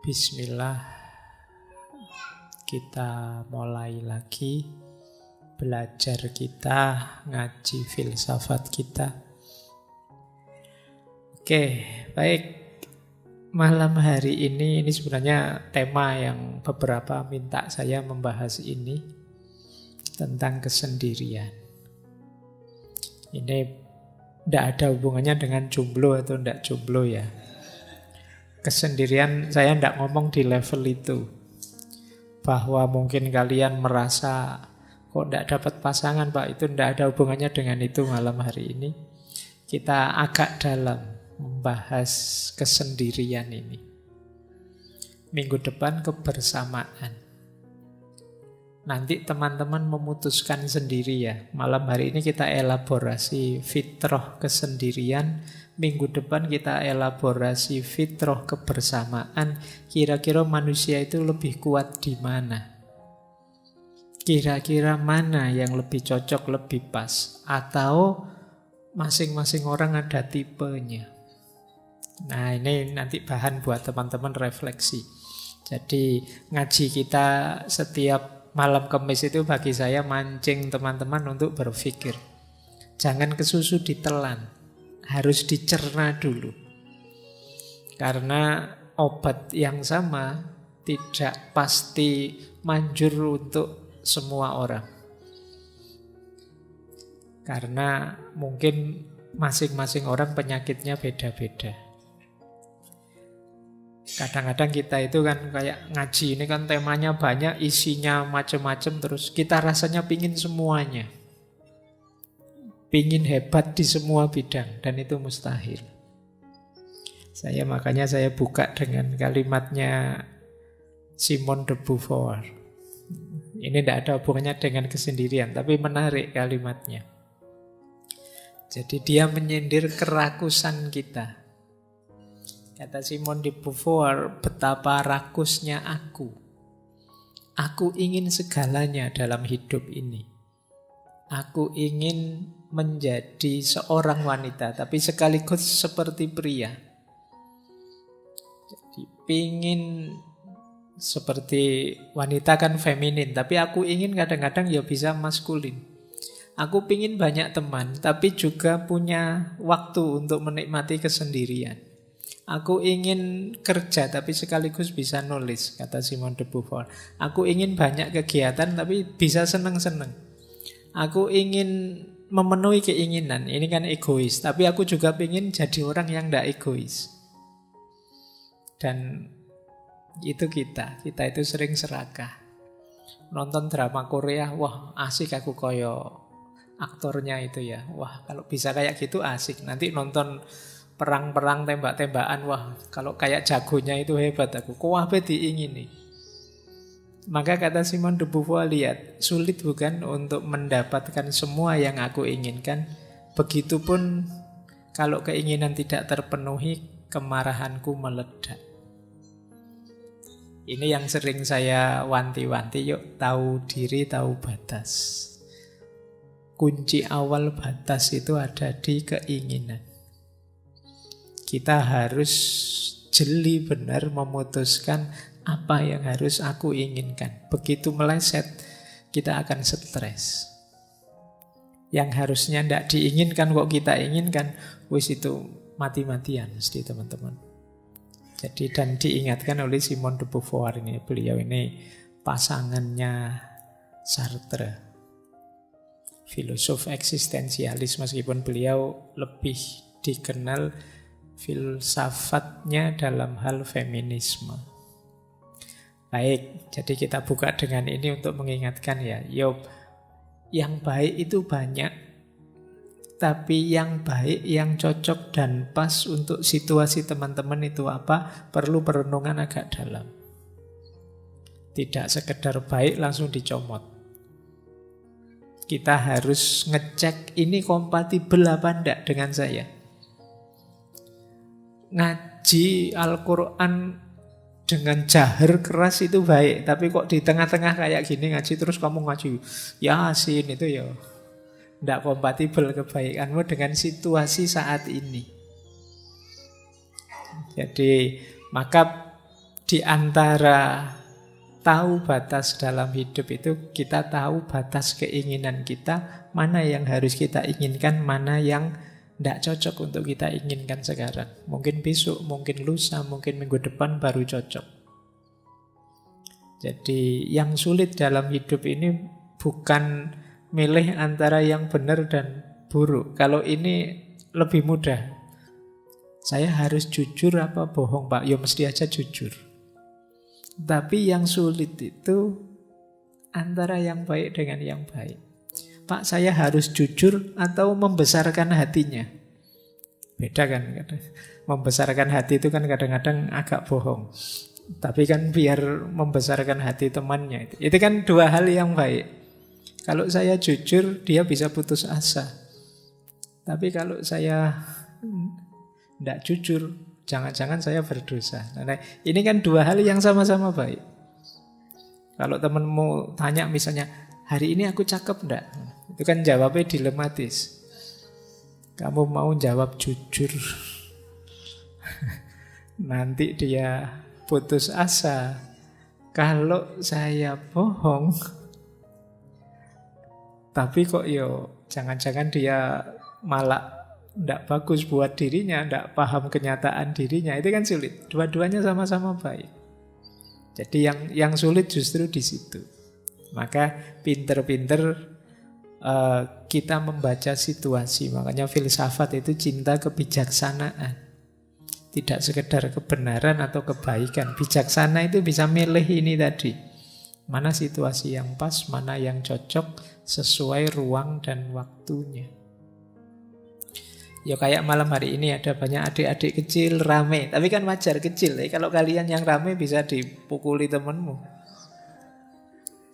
Bismillah, kita mulai lagi belajar kita, ngaji filsafat kita. Oke, baik. Malam hari ini sebenarnya tema yang beberapa minta saya membahas ini tentang kesendirian. Ini tidak ada hubungannya dengan jomblo atau tidak jomblo ya. Kesendirian saya tidak ngomong di level itu. Bahwa mungkin kalian merasa kok tidak dapat pasangan Pak, itu tidak ada hubungannya dengan itu malam hari ini. Kita agak dalam membahas kesendirian ini. Minggu depan kebersamaan. Nanti teman-teman memutuskan sendiri ya. Malam hari ini kita elaborasi fitrah kesendirian. Minggu depan kita elaborasi fitrah kebersamaan. Kira-kira manusia itu lebih kuat di mana? Kira-kira mana yang lebih cocok, lebih pas? Atau masing-masing orang ada tipenya? Nah, ini nanti bahan buat teman-teman refleksi. Jadi ngaji kita setiap malam Kamis itu bagi saya mancing teman-teman untuk berpikir. Jangan kesusu ditelan, harus dicerna dulu. Karena obat yang sama tidak pasti manjur untuk semua orang. Karena mungkin masing-masing orang penyakitnya beda-beda. Kadang-kadang kita itu kan kayak ngaji ini kan temanya banyak, isinya macam-macam, terus kita rasanya pingin semuanya. Pingin hebat di semua bidang, dan itu mustahil. Makanya saya buka dengan kalimatnya Simone de Beauvoir. Ini tidak ada hubungannya dengan kesendirian, tapi menarik kalimatnya. Jadi dia menyindir kerakusan kita. Kata Simone de Beauvoir, betapa rakusnya aku. Aku ingin segalanya dalam hidup ini. Aku ingin menjadi seorang wanita, tapi sekaligus seperti pria. Jadi pingin seperti wanita kan feminin, tapi aku ingin kadang-kadang ya bisa maskulin. Aku pingin banyak teman, tapi juga punya waktu untuk menikmati kesendirian. Aku ingin kerja tapi sekaligus bisa nulis, kata Simone de Beauvoir. Aku ingin banyak kegiatan tapi bisa seneng-seneng. Aku ingin memenuhi keinginan, ini kan egois. Tapi aku juga ingin jadi orang yang tidak egois. Dan itu kita itu sering serakah. Nonton drama Korea, wah asik aku koyo aktornya itu ya. Wah kalau bisa kayak gitu asik. Nanti nonton perang-perang tembak-tembakan, wah kalau kayak jagonya itu hebat aku. Kuwabe diingini. Maka kata Simone de Beauvoir, lihat, sulit bukan untuk mendapatkan semua yang aku inginkan. Begitupun kalau keinginan tidak terpenuhi, kemarahanku meledak. Ini yang sering saya wanti-wanti, yuk tahu diri, tahu batas. Kunci awal batas itu ada di keinginan. Kita harus jeli benar memutuskan apa yang harus aku inginkan. Begitu meleset, kita akan stres. Yang harusnya tidak diinginkan kok kita inginkan, wis itu mati-matian mesti teman-teman. Jadi dan diingatkan oleh Simone de Beauvoir ini, beliau ini pasangannya Sartre, filosof eksistensialis, meskipun beliau lebih dikenal filsafatnya dalam hal feminisme. Baik, jadi kita buka dengan ini untuk mengingatkan ya, yang baik itu banyak, tapi yang baik, yang cocok dan pas untuk situasi teman-teman itu apa? Perlu perenungan agak dalam. Tidak sekedar baik langsung dicomot. Kita harus ngecek ini kompatibel apa enggak dengan saya. Ngaji Al-Quran dengan jahar keras itu baik, tapi kok di tengah-tengah kayak gini ngaji terus kamu ngaji Yasin itu ya tidak kompatibel kebaikanmu dengan situasi saat ini. Jadi maka Di antara tahu batas dalam hidup itu, kita tahu batas keinginan kita, mana yang harus kita inginkan, mana yang tidak cocok untuk kita inginkan sekarang. Mungkin besok, mungkin lusa, mungkin minggu depan baru cocok. Jadi yang sulit dalam hidup ini bukan milih antara yang benar dan buruk. Kalau ini lebih mudah. Saya harus jujur apa bohong, Pak? Ya mesti aja jujur. Tapi yang sulit itu antara yang baik dengan yang baik. Pak, saya harus jujur atau membesarkan hatinya? Beda kan? Membesarkan hati itu kan kadang-kadang agak bohong. Tapi kan biar membesarkan hati temannya. Itu kan dua hal yang baik. Kalau saya jujur, dia bisa putus asa. Tapi kalau saya tidak jujur, jangan-jangan saya berdosa. Nah, ini kan dua hal yang sama-sama baik. Kalau temanmu tanya misalnya, hari ini aku cakep enggak? Itu kan jawabnya dilematis. Kamu mau jawab jujur, nanti dia putus asa. Kalau saya bohong, tapi kok jangan-jangan dia malah tidak bagus buat dirinya, tidak paham kenyataan dirinya, itu kan sulit. Dua-duanya sama-sama baik. Jadi yang sulit justru di situ. Maka pinter-pinter kita membaca situasi. Makanya filsafat itu cinta kebijaksanaan. Tidak sekedar kebenaran atau kebaikan. Bijaksana itu bisa milih ini tadi. Mana situasi yang pas, mana yang cocok sesuai ruang dan waktunya. Ya kayak malam hari ini ada banyak adik-adik kecil rame. Tapi kan wajar kecil. Kalau kalian yang rame bisa dipukuli temenmu.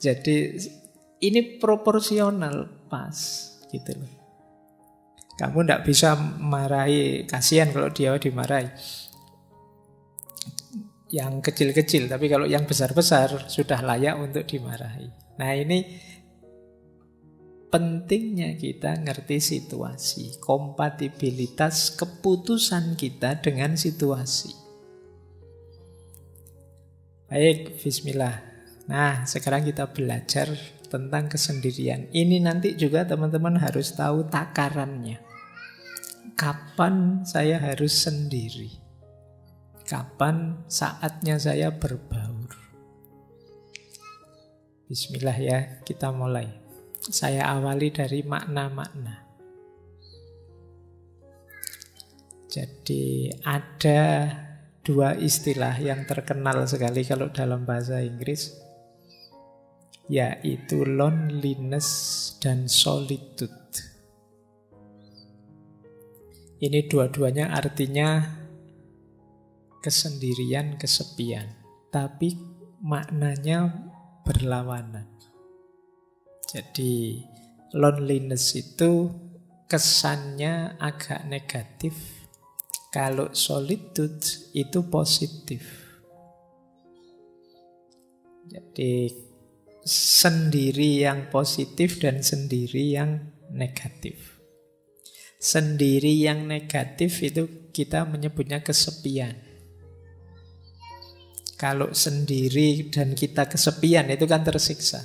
Jadi ini proporsional pas gitu loh. Kamu tidak bisa marahi, kasihan kalau dia dimarahi. Yang kecil-kecil, tapi kalau yang besar-besar sudah layak untuk dimarahi. Nah ini pentingnya kita ngerti situasi, kompatibilitas keputusan kita dengan situasi. Baik, bismillah. Nah, sekarang kita belajar tentang kesendirian. Ini nanti juga teman-teman harus tahu takarannya. Kapan saya harus sendiri? Kapan saatnya saya berbaur? Bismillah ya, kita mulai. Saya awali dari makna-makna. Jadi ada dua istilah yang terkenal sekali kalau dalam bahasa Inggris, yaitu loneliness dan solitude. Ini dua-duanya artinya kesendirian, kesepian, tapi maknanya berlawanan. Jadi loneliness itu kesannya agak negatif, kalau solitude itu positif. Jadi sendiri yang positif dan sendiri yang negatif. Sendiri yang negatif itu kita menyebutnya kesepian. Kalau sendiri dan kita kesepian itu kan tersiksa.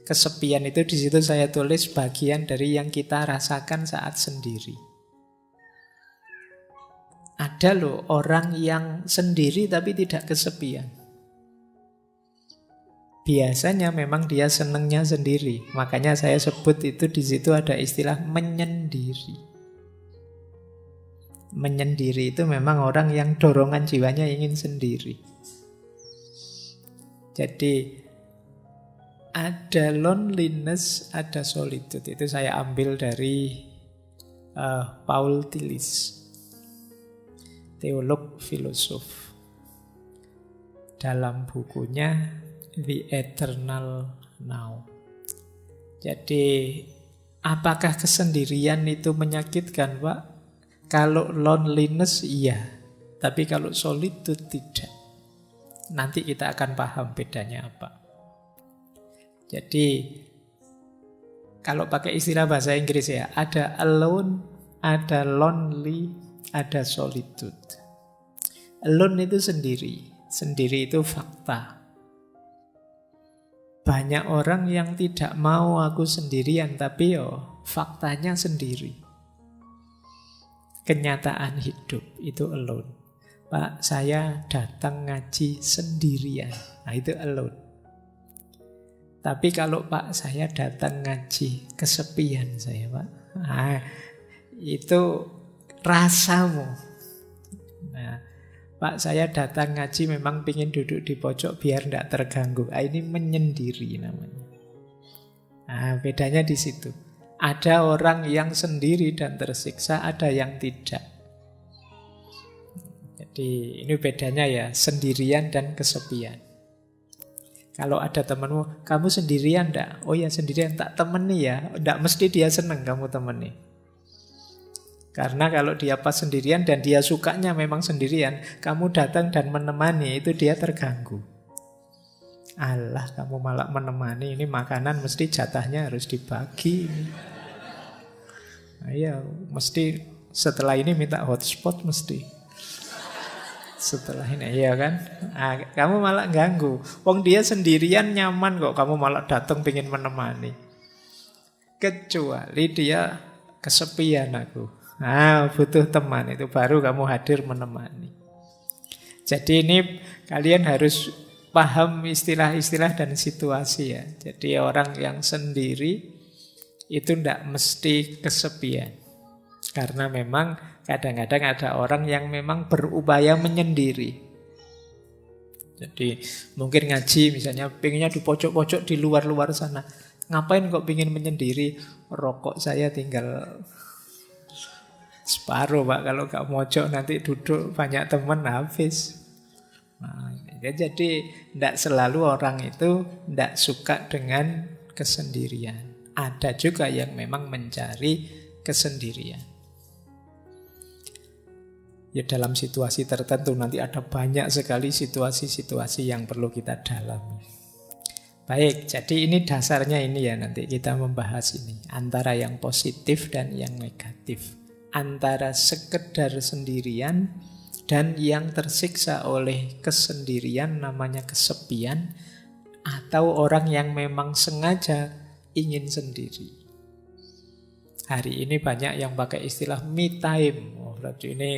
Kesepian itu di situ saya tulis bagian dari yang kita rasakan saat sendiri. Ada loh orang yang sendiri tapi tidak kesepian. Biasanya memang dia senangnya sendiri. Makanya saya sebut itu di situ ada istilah menyendiri. Menyendiri itu memang orang yang dorongan jiwanya ingin sendiri. Jadi ada loneliness, ada solitude. Itu saya ambil dari Paul Tillich, teolog filosof. Dalam bukunya The Eternal Now. Jadi apakah kesendirian itu menyakitkan, Pak? Kalau loneliness iya, tapi kalau solitude tidak. Nanti kita akan paham bedanya apa. Jadi kalau pakai istilah bahasa Inggris ya, ada alone, ada lonely, ada solitude. Alone itu sendiri. Sendiri itu fakta. Banyak orang yang tidak mau aku sendirian, tapi faktanya sendiri. Kenyataan hidup itu alone. Pak, saya datang ngaji sendirian. Nah, itu alone. Tapi kalau Pak, saya datang ngaji kesepian saya, Pak. Nah, itu rasamu. Nah, Pak, saya datang ngaji memang ingin duduk di pojok biar tidak terganggu. Ah, ini menyendiri namanya. Nah, bedanya di situ. Ada orang yang sendiri dan tersiksa, ada yang tidak. Jadi ini bedanya ya, sendirian dan kesepian. Kalau ada temanmu, kamu sendirian enggak? Oh ya sendirian, tak temeni ya. Enggak mesti dia senang kamu temeni. Karena kalau dia pas sendirian dan dia sukanya memang sendirian, kamu datang dan menemani, itu dia terganggu. Allah, kamu malah menemani, ini makanan mesti jatahnya harus dibagi. Nah, iya, mesti setelah ini minta hotspot mesti. Setelah ini, iya kan? Nah, kamu malah ganggu. Wong dia sendirian nyaman kok, kamu malah datang pengen menemani. Kecuali dia kesepian aku. Nah, butuh teman, itu baru kamu hadir menemani. Jadi ini kalian harus paham istilah-istilah dan situasi ya. Jadi orang yang sendiri itu tidak mesti kesepian. Karena memang kadang-kadang ada orang yang memang berupaya menyendiri. Jadi mungkin ngaji misalnya pengennya di pojok-pojok di luar-luar sana. Ngapain kok pengen menyendiri? Rokok saya tinggal separuh Pak. Kalau gak mojok nanti duduk banyak teman habis. Nah, jadi tidak selalu orang itu tidak suka dengan kesendirian. Ada juga yang memang mencari kesendirian. Ya dalam situasi tertentu nanti ada banyak sekali situasi-situasi yang perlu kita dalami. Baik, jadi ini dasarnya ini ya nanti kita membahas ini. Antara yang positif dan yang negatif. Antara sekedar sendirian dan yang tersiksa oleh kesendirian namanya kesepian. Atau orang yang memang sengaja ingin sendiri. Hari ini banyak yang pakai istilah me time. Oh, berarti ini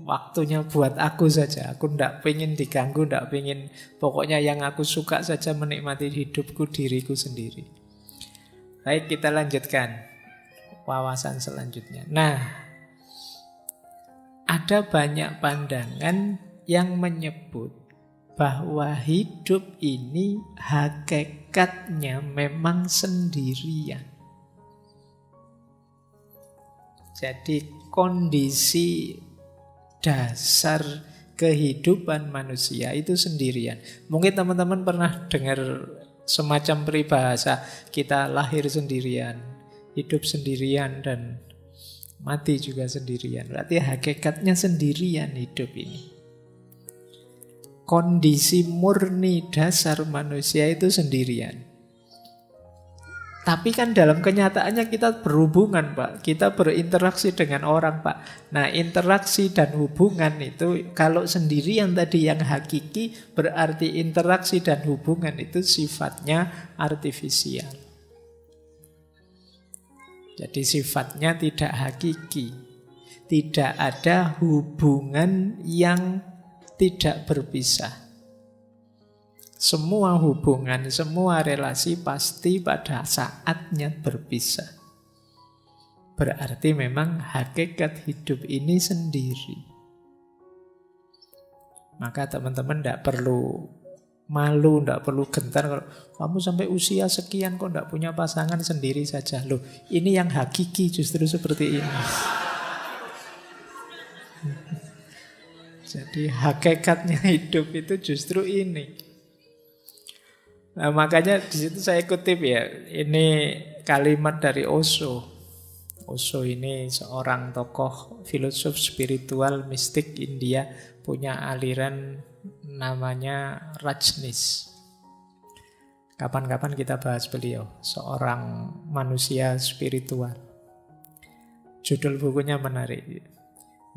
waktunya buat aku saja. Aku tidak pengen diganggu, tidak pengen. Pokoknya yang aku suka saja menikmati hidupku, diriku sendiri. Baik, kita lanjutkan wawasan selanjutnya. Nah, ada banyak pandangan yang menyebut bahwa hidup ini hakikatnya memang sendirian. Jadi kondisi dasar kehidupan manusia itu sendirian. Mungkin teman-teman pernah dengar semacam peribahasa, kita lahir sendirian, hidup sendirian, dan mati juga sendirian. Berarti hakikatnya sendirian hidup ini. Kondisi murni dasar manusia itu sendirian. Tapi kan dalam kenyataannya kita berhubungan, Pak. Kita berinteraksi dengan orang, Pak. Nah, interaksi dan hubungan itu kalau sendirian tadi yang hakiki, berarti interaksi dan hubungan itu sifatnya artifisial. Jadi sifatnya tidak hakiki. Tidak ada hubungan yang tidak berpisah. Semua hubungan, semua relasi pasti pada saatnya berpisah. Berarti memang hakikat hidup ini sendiri. Maka teman-teman tidak perlu malu, tidak perlu gentar kalau kamu sampai usia sekian kok tidak punya pasangan, sendiri saja. Loh, ini yang hakiki justru seperti ini. Jadi hakikatnya hidup itu justru ini. Nah, makanya di situ saya kutip ya, ini kalimat dari Osho. Osho ini seorang tokoh filosof spiritual mistik India, punya aliran namanya Rajneesh. Kapan-kapan kita bahas beliau, seorang manusia spiritual. Judul bukunya menarik.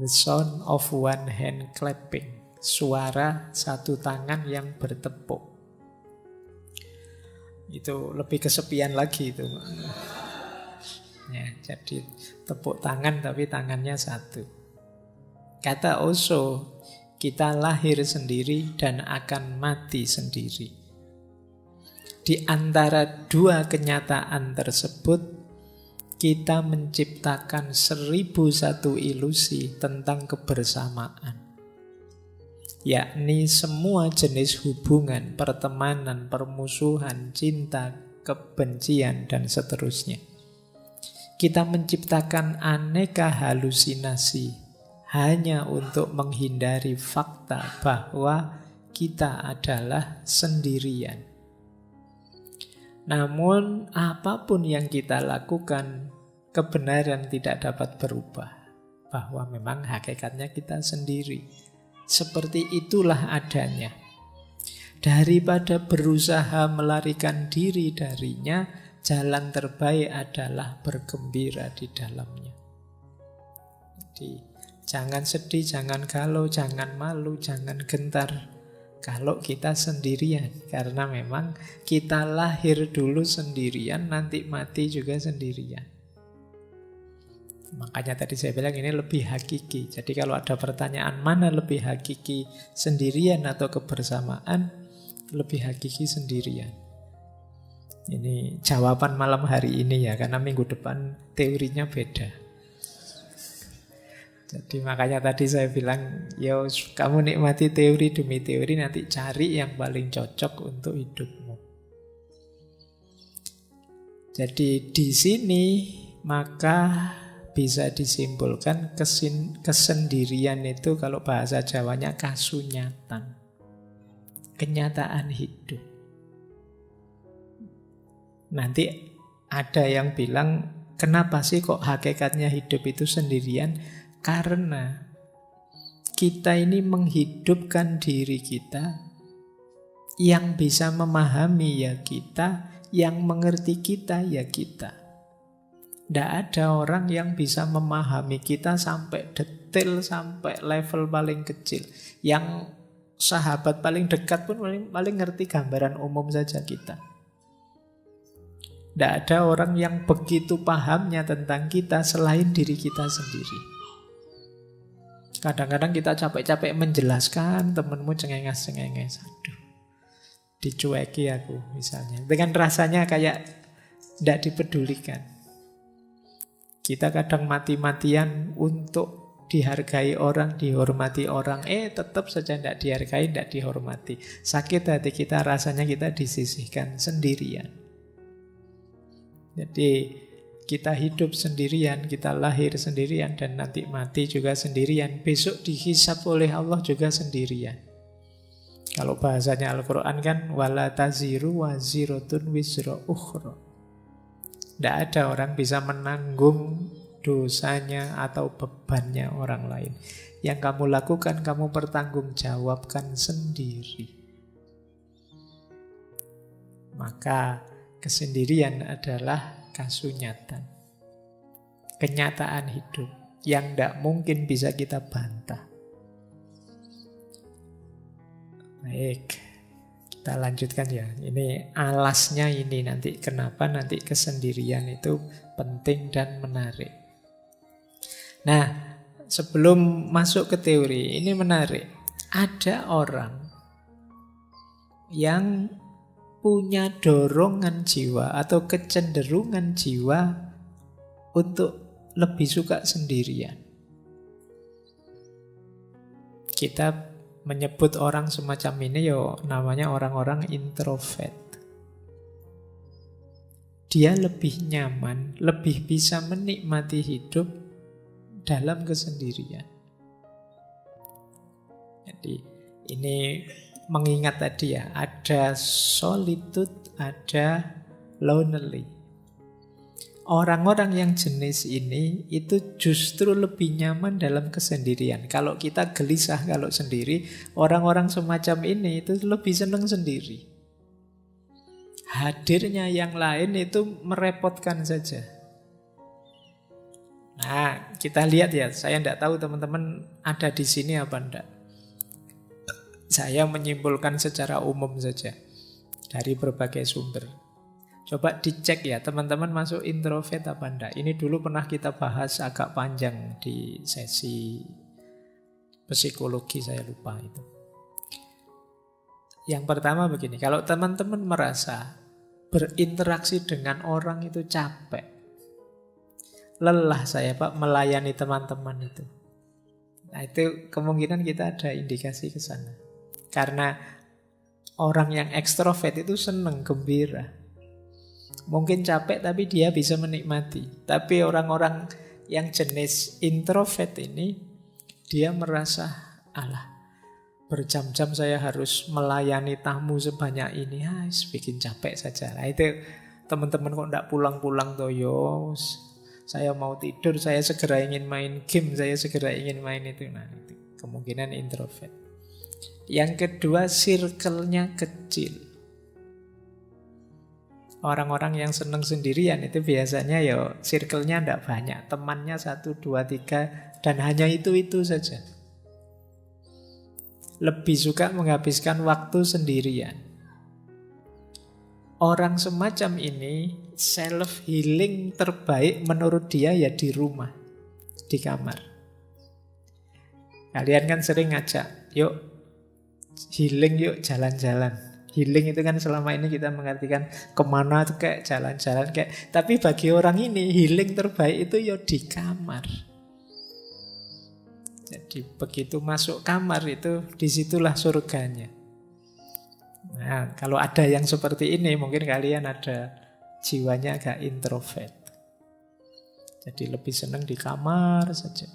The sound of one hand clapping. Suara satu tangan yang bertepuk. Itu lebih kesepian lagi itu. Ya, jadi tepuk tangan tapi tangannya satu. Kata Osho, kita lahir sendiri dan akan mati sendiri. Di antara dua kenyataan tersebut, kita menciptakan 1001 ilusi tentang kebersamaan. Yakni semua jenis hubungan, pertemanan, permusuhan, cinta, kebencian, dan seterusnya. Kita menciptakan aneka halusinasi hanya untuk menghindari fakta bahwa kita adalah sendirian. Namun apapun yang kita lakukan, kebenaran tidak dapat berubah. Bahwa memang hakikatnya kita sendiri. Seperti itulah adanya. Daripada berusaha melarikan diri darinya, jalan terbaik adalah bergembira di dalamnya. Jadi, jangan sedih, jangan galau, jangan malu, jangan gentar kalau kita sendirian. Karena memang kita lahir dulu sendirian, nanti mati juga sendirian. Makanya tadi saya bilang ini lebih hakiki. Jadi kalau ada pertanyaan mana lebih hakiki, sendirian atau kebersamaan, lebih hakiki sendirian. Ini jawaban malam hari ini ya, karena minggu depan teorinya beda. Jadi makanya tadi saya bilang, yo kamu nikmati teori demi teori, nanti cari yang paling cocok untuk hidupmu. Jadi di sini maka bisa disimpulkan kesendirian itu kalau bahasa Jawanya kasunyatan. Kenyataan hidup. Nanti ada yang bilang, kenapa sih kok hakikatnya hidup itu sendirian? Karena kita ini menghidupkan diri kita, yang bisa memahami ya kita, yang mengerti kita ya kita. Tidak ada orang yang bisa memahami kita sampai detail, sampai level paling kecil. Yang sahabat paling dekat pun paling ngerti gambaran umum saja kita. Tidak ada orang yang begitu pahamnya tentang kita selain diri kita sendiri. Kadang-kadang kita capek-capek menjelaskan, temenmu cengenges-cengenges. Aduh, dicueki aku misalnya. Dengan rasanya kayak tidak dipedulikan. Kita kadang mati-matian untuk dihargai orang, dihormati orang. Tetap saja tidak dihargai, tidak dihormati. Sakit hati kita, rasanya kita disisihkan sendirian. Jadi kita hidup sendirian, kita lahir sendirian, dan nanti mati juga sendirian. Besok dihisab oleh Allah juga sendirian. Kalau bahasanya Al-Quran kan, wala taziru waziratun wizra ukhra. Tidak ada orang bisa menanggung dosanya atau bebannya orang lain. Yang kamu lakukan, kamu pertanggungjawabkan sendiri. Maka kesendirian adalah kasunyatan. Kenyataan hidup yang tidak mungkin bisa kita bantah. Baik. Kita lanjutkan ya. Ini alasnya ini nanti. Kenapa nanti kesendirian itu penting dan menarik. Nah, sebelum masuk ke teori, ini menarik. Ada orang yang punya dorongan jiwa atau kecenderungan jiwa untuk lebih suka sendirian. Kita menyebut orang semacam ini namanya orang-orang introvert. Dia lebih nyaman, lebih bisa menikmati hidup dalam kesendirian. Jadi ini mengingat tadi ya, ada solitude, ada lonely. Orang-orang yang jenis ini itu justru lebih nyaman dalam kesendirian. Kalau kita gelisah kalau sendiri, orang-orang semacam ini itu lebih senang sendiri. Hadirnya yang lain itu merepotkan saja. Nah, kita lihat ya, saya tidak tahu teman-teman ada di sini apa enggak. Saya menyimpulkan secara umum saja dari berbagai sumber. Coba dicek ya, teman-teman masuk introvert apa enggak. Ini dulu pernah kita bahas agak panjang di sesi psikologi, saya lupa itu. Yang pertama begini, kalau teman-teman merasa berinteraksi dengan orang itu capek, lelah saya Pak melayani teman-teman itu. Nah itu kemungkinan kita ada indikasi ke sana. Karena orang yang ekstrovert itu senang, gembira. Mungkin capek tapi dia bisa menikmati. Tapi orang-orang yang jenis introvert ini, dia merasa, alah, berjam-jam saya harus melayani tamu sebanyak ini, bikin capek saja. Nah itu teman-teman kok enggak pulang-pulang toh, saya mau tidur, saya segera ingin main game, saya segera ingin main itu. Nah itu kemungkinan introvert. Yang kedua, circle-nya kecil. Orang-orang yang senang sendirian itu biasanya ya circle-nya enggak banyak. Temannya 1, 2, 3 dan hanya itu saja. Lebih suka menghabiskan waktu sendirian. Orang semacam ini self healing terbaik menurut dia ya di rumah, di kamar. Kalian kan sering ngajak, yuk healing, yuk jalan-jalan. Healing itu kan selama ini kita mengartikan kemana tuh kayak jalan-jalan kayak. Tapi bagi orang ini healing terbaik itu ya di kamar. Jadi begitu masuk kamar itu disitulah surganya. Nah, kalau ada yang seperti ini, mungkin kalian ada jiwanya agak introvert. Jadi lebih senang di kamar saja.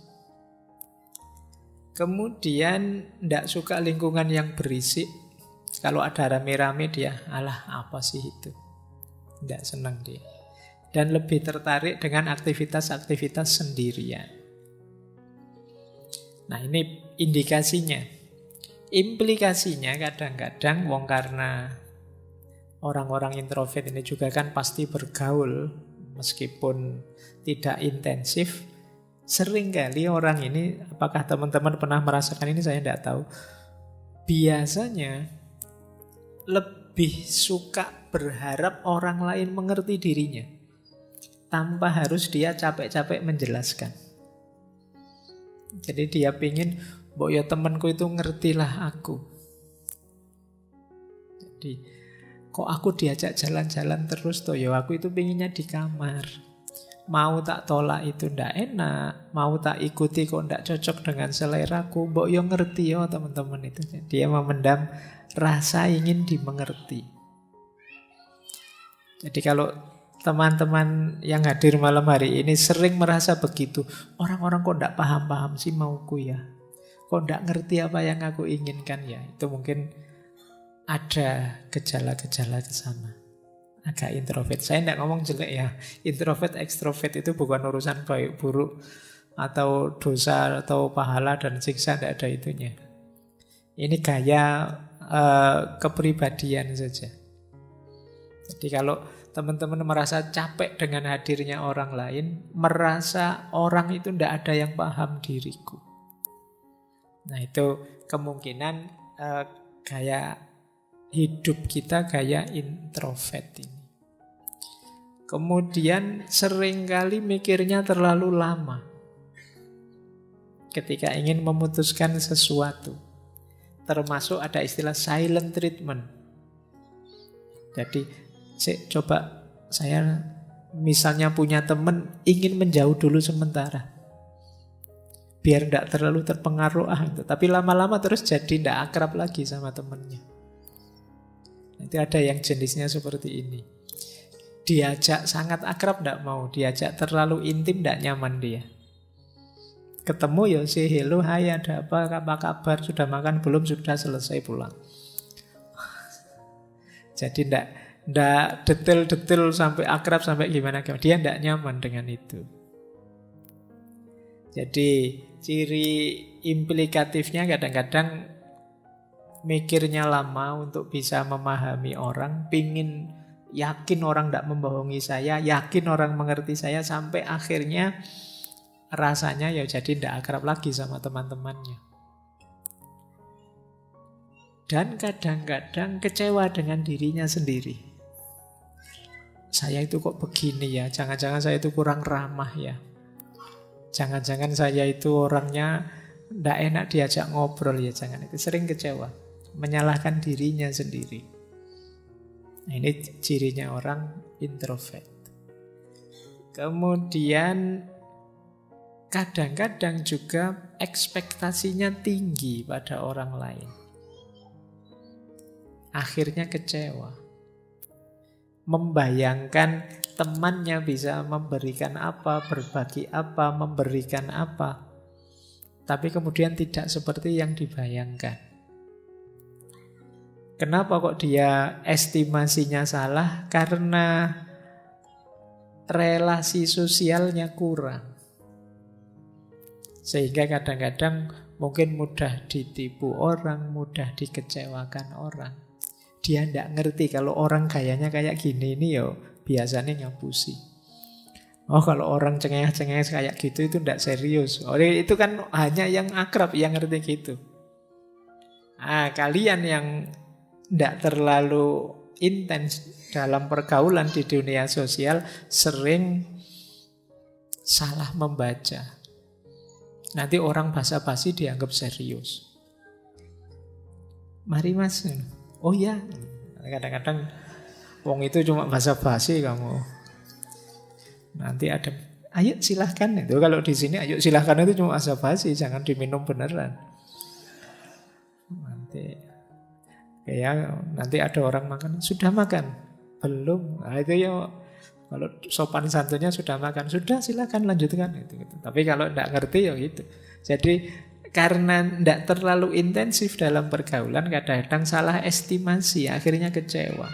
Kemudian tidak suka lingkungan yang berisik. Kalau ada rame-rame dia, alah apa sih itu. Tidak senang dia. Dan lebih tertarik dengan aktivitas-aktivitas sendirian. Nah ini indikasinya. Implikasinya kadang-kadang wong karena orang-orang introvert ini juga kan pasti bergaul meskipun tidak intensif. Seringkali orang ini, apakah teman-teman pernah merasakan ini saya tidak tahu, biasanya lebih suka berharap orang lain mengerti dirinya tanpa harus dia capek-capek menjelaskan. Jadi dia pingin, mbok ya temanku itu ngertilah aku. Jadi kok aku diajak jalan-jalan terus toh, ya aku itu pinginnya di kamar. Mau tak tolak itu ndak enak, mau tak ikuti kok ndak cocok dengan seleraku, mbok ya ngerti ya teman-teman itu. Dia memendam rasa ingin dimengerti. Jadi kalau teman-teman yang hadir malam hari ini sering merasa begitu, orang-orang kok ndak paham-paham sih mauku ya, kok ndak ngerti apa yang aku inginkan ya, itu mungkin ada gejala-gejala ke sana. Agak introvert. Saya tidak ngomong jelek ya. Introvert, ekstrovert itu bukan urusan baik buruk atau dosa atau pahala dan siksa, tidak ada itunya. Ini gaya kepribadian saja. Jadi kalau teman-teman merasa capek dengan hadirnya orang lain, merasa orang itu tidak ada yang paham diriku. Nah itu kemungkinan gaya hidup kita gaya introvert ini. Kemudian seringkali mikirnya terlalu lama ketika ingin memutuskan sesuatu. Termasuk ada istilah silent treatment. Jadi coba saya misalnya punya teman ingin menjauh dulu sementara, biar tidak terlalu terpengaruh tapi lama-lama terus jadi tidak akrab lagi sama temannya. Nanti ada yang jenisnya seperti ini. Diajak sangat akrab tidak mau, diajak terlalu intim tidak nyaman dia. Ketemu ya say hello, hai ada apa kabar, sudah makan belum, sudah selesai pulang. Jadi tidak detail-detail sampai akrab sampai gimana. Dia tidak nyaman dengan itu. Jadi ciri implikatifnya kadang-kadang mikirnya lama untuk bisa memahami orang, pingin yakin orang tidak membohongi saya, yakin orang mengerti saya, sampai akhirnya rasanya ya jadi tidak akrab lagi sama teman-temannya. Dan kadang-kadang kecewa dengan dirinya sendiri. Saya itu kok begini ya, jangan-jangan saya itu kurang ramah ya. Jangan-jangan saya itu orangnya tidak enak diajak ngobrol ya, jangan. Itu sering kecewa, menyalahkan dirinya sendiri. Nah, ini cirinya orang introvert. Kemudian kadang-kadang juga ekspektasinya tinggi pada orang lain. Akhirnya kecewa. Membayangkan temannya bisa memberikan apa, berbagi apa, memberikan apa. Tapi kemudian tidak seperti yang dibayangkan. Kenapa kok dia estimasinya salah? Karena relasi sosialnya kurang. Sehingga kadang-kadang mungkin mudah ditipu orang, mudah dikecewakan orang. Dia tidak ngerti kalau orang gayanya kayak gini ini ya biasanya ngapusi. Oh kalau orang cengeng-cengeng kayak gitu itu tidak serius. Oh itu kan hanya yang akrab yang ngerti gitu. Kalian yang tidak terlalu intens dalam pergaulan di dunia sosial sering salah membaca. Nanti orang basa-basi dianggap serius. Mari mas. Oh ya, kadang-kadang wong itu cuma basa-basi kamu. Nanti ada, ayo silahkan. Itu kalau di sini ayo silahkan itu cuma basa-basi, jangan diminum beneran. Nanti ada orang makan, sudah makan? Belum. Nah, itu ya kalau sopan santunnya sudah makan, sudah silahkan lanjutkan gitu. Tapi kalau tidak ngerti ya gitu. Jadi karena tidak terlalu intensif dalam pergaulan, kadang-kadang salah estimasi, akhirnya kecewa.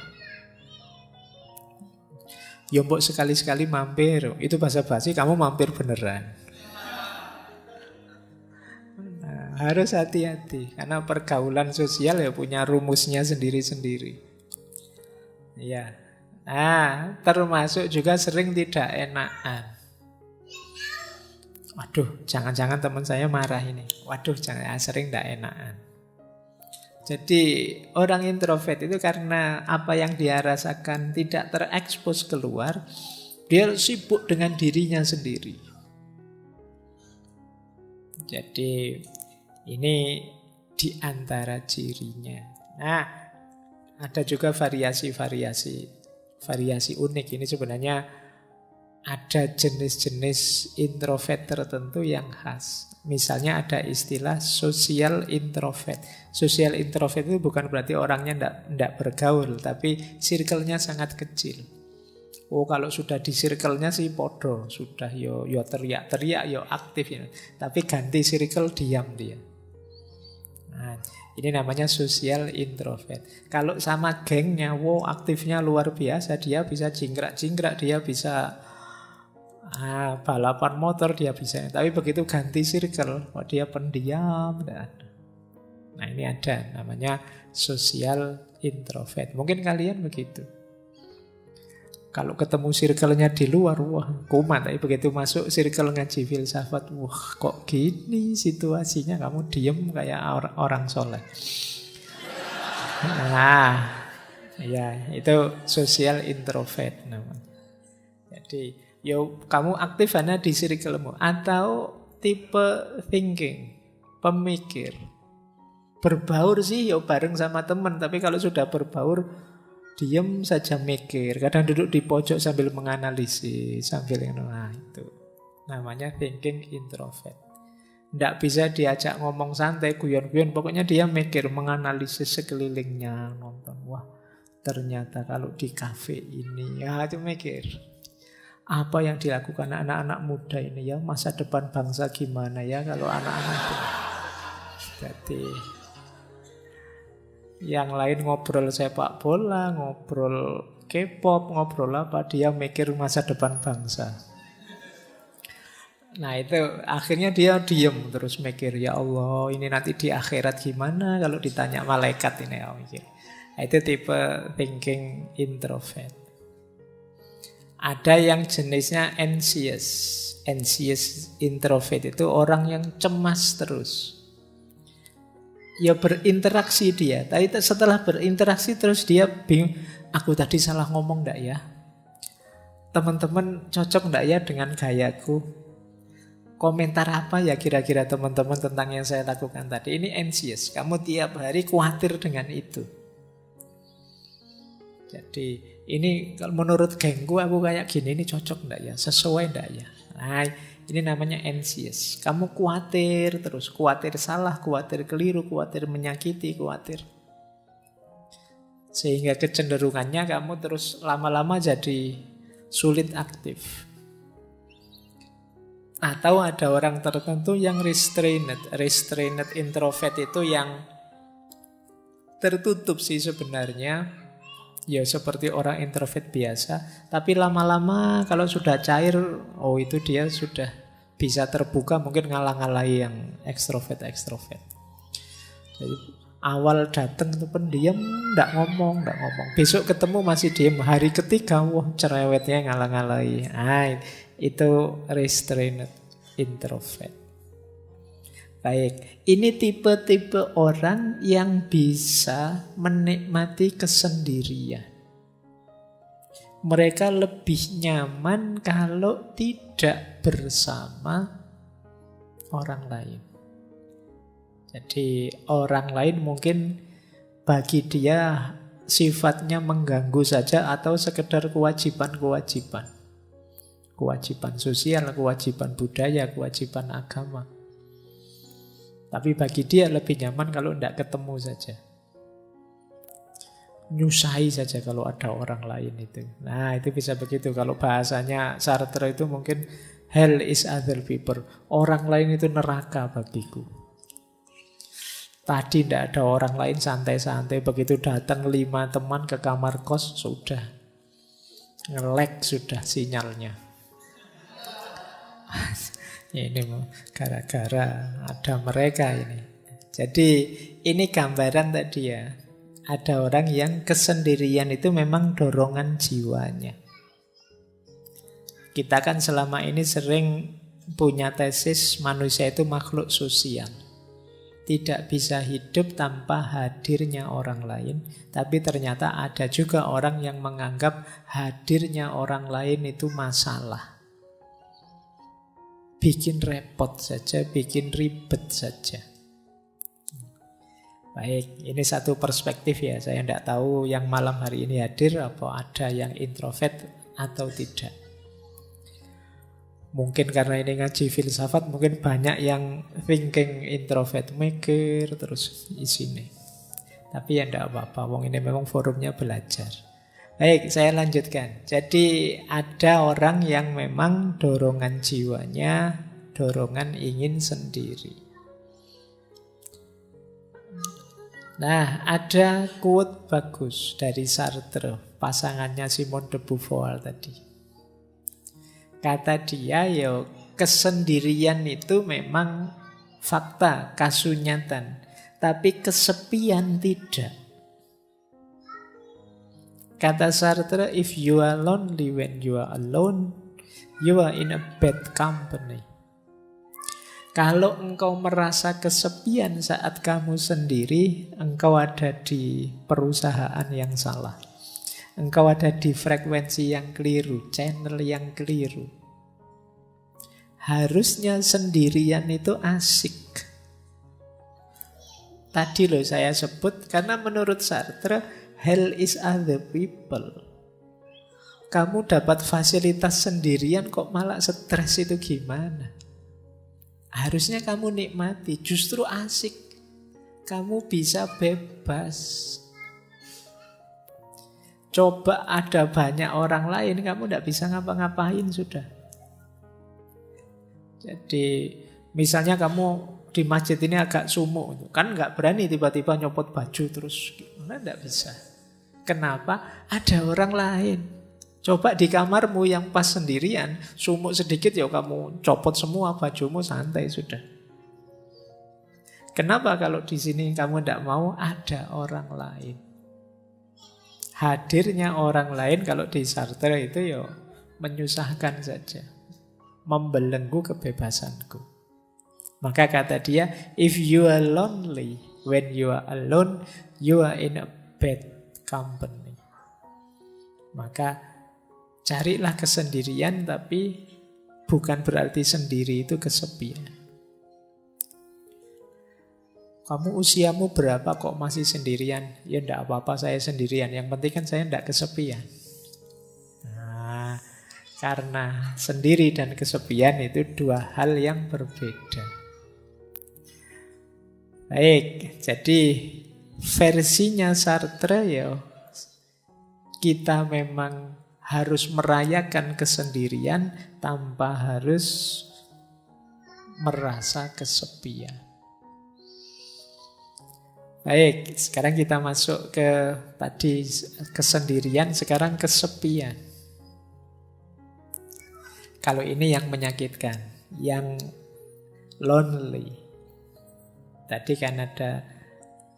Ya mbok sekali-sekali mampir, itu basa-basi, kamu mampir beneran. Nah, harus hati-hati, karena pergaulan sosial ya punya rumusnya sendiri-sendiri. Ya, nah termasuk juga sering tidak enakan. Waduh, jangan-jangan teman saya marah ini. Waduh, jangan sering tidak enakan. Jadi orang introvert itu karena apa yang dia rasakan tidak terekspos keluar, dia sibuk dengan dirinya sendiri. Jadi ini di antara cirinya. Nah, ada juga variasi unik. Ini sebenarnya ada jenis-jenis introvert tertentu yang khas. Misalnya ada istilah social introvert. Social introvert itu bukan berarti orangnya tidak bergaul, tapi circle-nya sangat kecil. Oh kalau sudah di circle-nya sih podo, sudah yo teriak-teriak, yo aktif ya. Tapi ganti circle diam dia. Nah, ini namanya social introvert. Kalau sama gengnya, wow aktifnya luar biasa, dia bisa jingkrak-jingkrak, dia bisa balapan motor dia bisa. Tapi begitu ganti circle, dia pendiam. Nah ini ada namanya social introvert. Mungkin kalian begitu. Kalau ketemu circle-nya di luar, wah kumat. Tapi begitu masuk circle ngaji filsafat, wah kok gini situasinya, kamu diem kayak orang soleh. Nah ya itu social introvert namanya. Jadi kamu aktif hanya di circle-mu. Atau tipe thinking, pemikir. Berbaur sih bareng sama teman. Tapi kalau sudah berbaur, diam saja mikir. Kadang duduk di pojok sambil menganalisis, sambil itu namanya thinking introvert. Tidak bisa diajak ngomong santai, guyon-guyon. Pokoknya dia mikir, menganalisis sekelilingnya, nonton. Wah ternyata kalau di kafe ini, itu mikir. Apa yang dilakukan anak-anak muda ini ya, masa depan bangsa gimana ya kalau anak-anak itu. Jadi yang lain ngobrol sepak bola, ngobrol K-pop, ngobrol apa, dia mikir masa depan bangsa. Nah itu akhirnya dia diem terus mikir, ya Allah ini nanti di akhirat gimana kalau ditanya malaikat ini. Mikir. Nah, itu tipe thinking introvert. Ada yang jenisnya anxious. Anxious introvert itu orang yang cemas terus. Ya berinteraksi dia, tapi setelah berinteraksi terus dia bingung, aku tadi salah ngomong enggak ya? Teman-teman cocok enggak ya dengan gayaku? Komentar apa ya kira-kira teman-teman tentang yang saya lakukan tadi? Ini anxious, kamu tiap hari khawatir dengan itu. Jadi ini kalau menurut gengku aku kayak gini, ini cocok enggak ya? Sesuai enggak ya? Nah, ini namanya anxious. Kamu khawatir terus, khawatir salah, khawatir keliru, khawatir menyakiti, khawatir. Sehingga kecenderungannya kamu terus lama-lama jadi sulit aktif. Atau ada orang tertentu yang restrained introvert itu yang tertutup sih sebenarnya. Ya seperti orang introvert biasa, tapi lama-lama kalau sudah cair, oh itu dia sudah bisa terbuka, mungkin ngalah-ngalahi yang ekstrovert. Jadi awal datang itu pendiam, nggak ngomong. Besok ketemu masih diem, hari ketiga, wah cerewetnya ngalah-ngalahi. Nah, itu restrained introvert. Baik, ini tipe-tipe orang yang bisa menikmati kesendirian. Mereka lebih nyaman kalau tidak bersama orang lain. Jadi orang lain mungkin bagi dia sifatnya mengganggu saja atau sekedar kewajiban sosial, kewajiban budaya, kewajiban agama. Tapi bagi dia lebih nyaman kalau tidak ketemu saja. Nyusahi saja kalau ada orang lain itu. Nah, itu bisa begitu. Kalau bahasanya Sartre itu mungkin hell is other people. Orang lain itu neraka bagiku. Tadi tidak ada orang lain, santai-santai. Begitu datang 5 teman ke kamar kos, sudah nge-lag sudah sinyalnya. Ini gara-gara ada mereka ini. Jadi ini gambaran tadi ya. Ada orang yang kesendirian itu memang dorongan jiwanya. Kita kan selama ini sering punya tesis manusia itu makhluk sosial. Tidak bisa hidup tanpa hadirnya orang lain. Tapi ternyata ada juga orang yang menganggap hadirnya orang lain itu masalah. Bikin repot saja, bikin ribet saja. Baik, ini satu perspektif ya. Saya tidak tahu yang malam hari ini hadir apa ada yang introvert atau tidak. Mungkin karena ini ngaji filsafat, mungkin banyak yang thinking introvert, mikir terus isinya. Tapi ya tidak apa-apa, wong ini memang forumnya belajar. Baik, saya lanjutkan. Jadi ada orang yang memang dorongan jiwanya, dorongan ingin sendiri. Nah, ada quote bagus dari Sartre, pasangannya Simone de Beauvoir tadi. Kata dia, ya kesendirian itu memang fakta, kasunyatan. Tapi kesepian tidak. Kata Sartre, if you are lonely when you are alone, you are in a bad company. Kalau engkau merasa kesepian saat kamu sendiri, engkau ada di perusahaan yang salah. Engkau ada di frekuensi yang keliru, channel yang keliru. Harusnya sendirian itu asik. Tadi loh saya sebut, karena menurut Sartre, hell is other people. Kamu dapat fasilitas sendirian kok malah stres, itu gimana? Harusnya kamu nikmati, justru asik. Kamu bisa bebas. Coba ada banyak orang lain, kamu tidak bisa ngapa-ngapain sudah. Jadi misalnya kamu di masjid ini agak sumuk, kan nggak berani tiba-tiba nyopot baju terus, gimana? Nggak bisa. Kenapa? Ada orang lain. Coba di kamarmu yang pas sendirian, sumuk sedikit ya kamu copot semua bajumu, santai sudah. Kenapa kalau di sini kamu tidak mau? Ada orang lain. Hadirnya orang lain kalau di Sartre itu ya menyusahkan saja, membelenggu kebebasanku. Maka kata dia, if you are lonely, when you are alone, you are in a bad company. Maka carilah kesendirian, tapi bukan berarti sendiri itu kesepian. Kamu usiamu berapa kok masih sendirian? Ya enggak apa-apa saya sendirian, yang penting kan saya enggak kesepian. Nah, karena sendiri dan kesepian itu dua hal yang berbeda. Baik, jadi versinya Sartre ya, kita memang harus merayakan kesendirian tanpa harus merasa kesepian. Baik, sekarang kita masuk ke tadi kesendirian, sekarang kesepian. Kalau ini yang menyakitkan, yang lonely. Tadi kan ada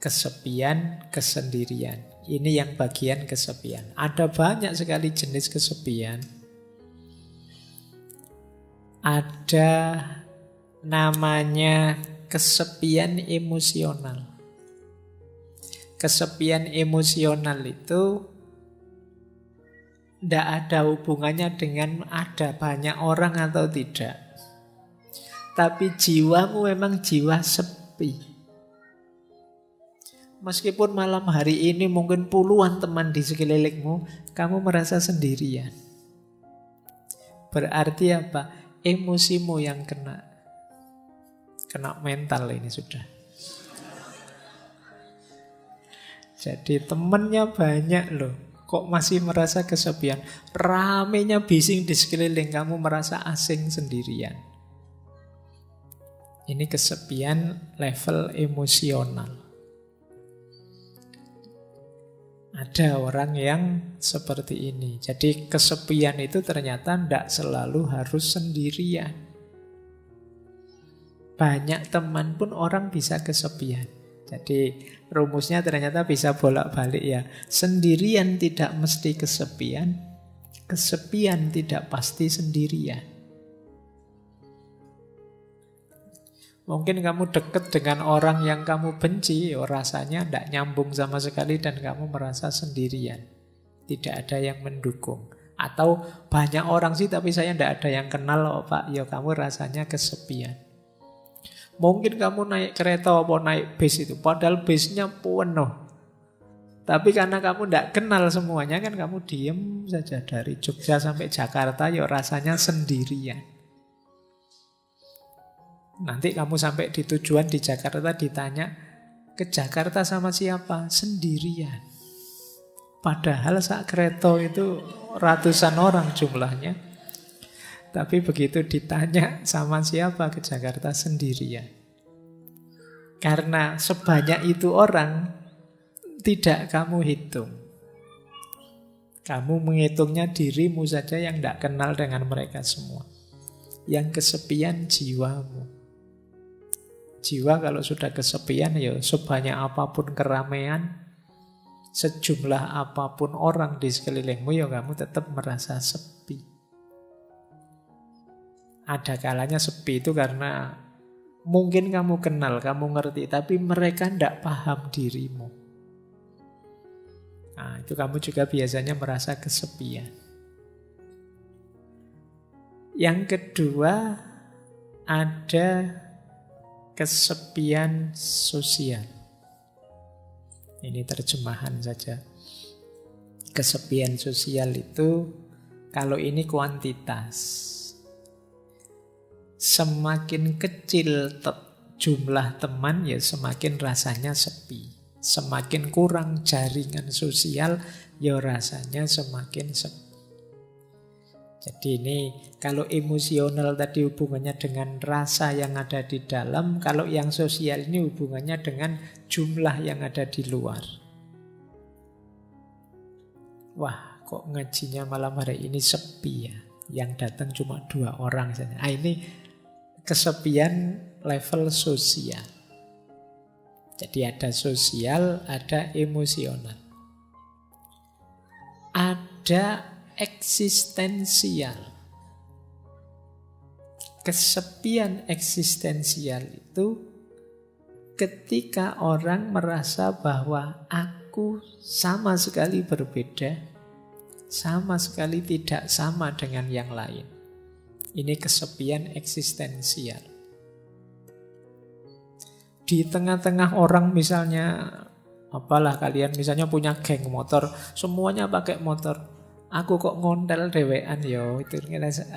kesepian, kesendirian. Ini yang bagian kesepian. Ada banyak sekali jenis kesepian. Ada namanya kesepian emosional. Kesepian emosional itu tidak ada hubungannya dengan ada banyak orang atau tidak. Tapi jiwamu memang jiwa sepi. Meskipun malam hari ini mungkin puluhan teman di sekelilingmu, kamu merasa sendirian. Berarti apa? Emosimu yang kena. Kena mental ini sudah. Jadi temennya banyak loh, kok masih merasa kesepian. Ramenya bising di sekeliling, kamu merasa asing sendirian. Ini kesepian level emosional. Ada orang yang seperti ini. Jadi kesepian itu ternyata tidak selalu harus sendirian. Banyak teman pun orang bisa kesepian. Jadi rumusnya ternyata bisa bolak-balik ya. Sendirian tidak mesti kesepian. Kesepian tidak pasti sendirian. Mungkin kamu dekat dengan orang yang kamu benci, rasanya tidak nyambung sama sekali dan kamu merasa sendirian. Tidak ada yang mendukung. Atau banyak orang sih tapi saya tidak ada yang kenal loh Pak. Ya kamu rasanya kesepian. Mungkin kamu naik kereta atau naik bis itu, padahal bisnya penuh. Tapi karena kamu tidak kenal semuanya kan kamu diem saja dari Jogja sampai Jakarta, ya rasanya sendirian. Nanti kamu sampai di tujuan di Jakarta ditanya, ke Jakarta sama siapa? Sendirian. Padahal sak kereta itu ratusan orang jumlahnya. Tapi begitu ditanya sama siapa ke Jakarta sendirian. Karena sebanyak itu orang tidak kamu hitung. Kamu menghitungnya dirimu saja yang tidak kenal dengan mereka semua. Yang kesepian jiwamu. Jiwa kalau sudah kesepian ya sebanyak apapun keramaian, sejumlah apapun orang di sekelilingmu ya kamu tetap merasa sepi. Ada kalanya sepi itu karena mungkin kamu kenal, kamu ngerti, tapi mereka tidak paham dirimu. Nah, itu kamu juga biasanya merasa kesepian. Yang kedua, ada kesepian sosial. Ini terjemahan saja. Kesepian sosial itu, kalau ini kuantitas. Semakin kecil jumlah teman, ya semakin rasanya sepi. Semakin kurang jaringan sosial, ya rasanya semakin sepi. Jadi ini kalau emosional tadi hubungannya dengan rasa yang ada di dalam, kalau yang sosial ini hubungannya dengan jumlah yang ada di luar. Wah, kok ngajinya malam hari ini sepi ya. Yang datang cuma 2 orang saja. Nah, ini kesepian level sosial. Jadi ada sosial, ada emosional. Ada eksistensial. Kesepian eksistensial itu ketika orang merasa bahwa aku sama sekali berbeda, sama sekali tidak sama dengan yang lain. Ini kesepian eksistensial. Di tengah-tengah orang misalnya, apalah kalian misalnya punya geng motor, semuanya pakai motor. Aku kok ngontel dewean yo, itu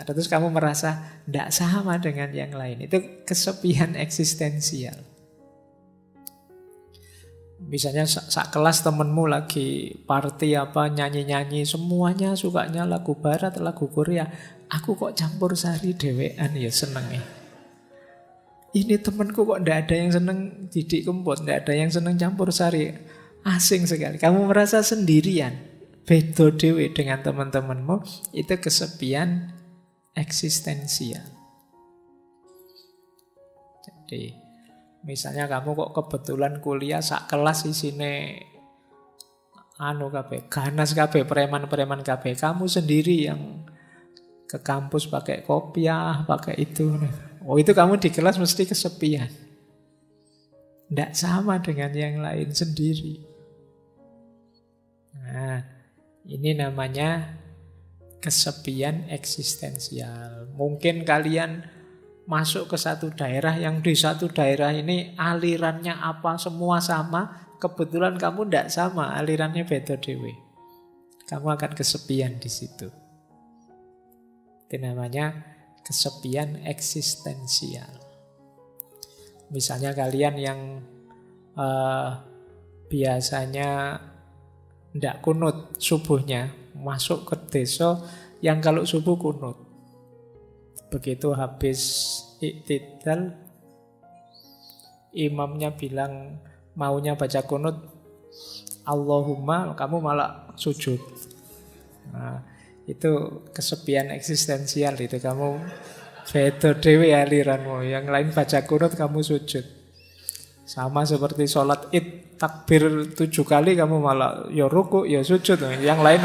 terus kamu merasa tidak sama dengan yang lain. Itu kesepian eksistensial. Misalnya sak kelas temenmu lagi party apa nyanyi-nyanyi, semuanya sukanya lagu barat, lagu Korea. Aku kok campur sari dewean ya senengnya. Ini temenku kok ndak ada yang seneng Didik Kempot, ndak ada yang seneng campur sari. Asing sekali. Kamu merasa sendirian. Beda dewe dengan teman-temanmu, itu kesepian eksistensial. Jadi, misalnya kamu kok kebetulan kuliah sak kelas isine ganas kabeh, preman-preman kabeh, kamu sendiri yang ke kampus pakai kopiah, pakai itu. Oh, itu kamu di kelas mesti kesepian. Tidak sama dengan yang lain sendiri. Nah, ini namanya kesepian eksistensial. Mungkin kalian masuk ke satu daerah yang di satu daerah ini alirannya apa semua sama, kebetulan kamu tidak sama, alirannya beda dewe. Kamu akan kesepian di situ. Itu namanya kesepian eksistensial. Misalnya kalian yang biasanya tidak kunut subuhnya, masuk ke desa yang kalau subuh kunut. Begitu habis iktidal, imamnya bilang maunya baca kunut, Allahumma, kamu malah sujud. Nah, itu kesepian eksistensial itu. Kamu beda dewe aliranmu, yang lain baca kunut kamu sujud. Sama seperti sholat id, takbir 7 kali kamu malah ya ruku, ya sujud. Yang lain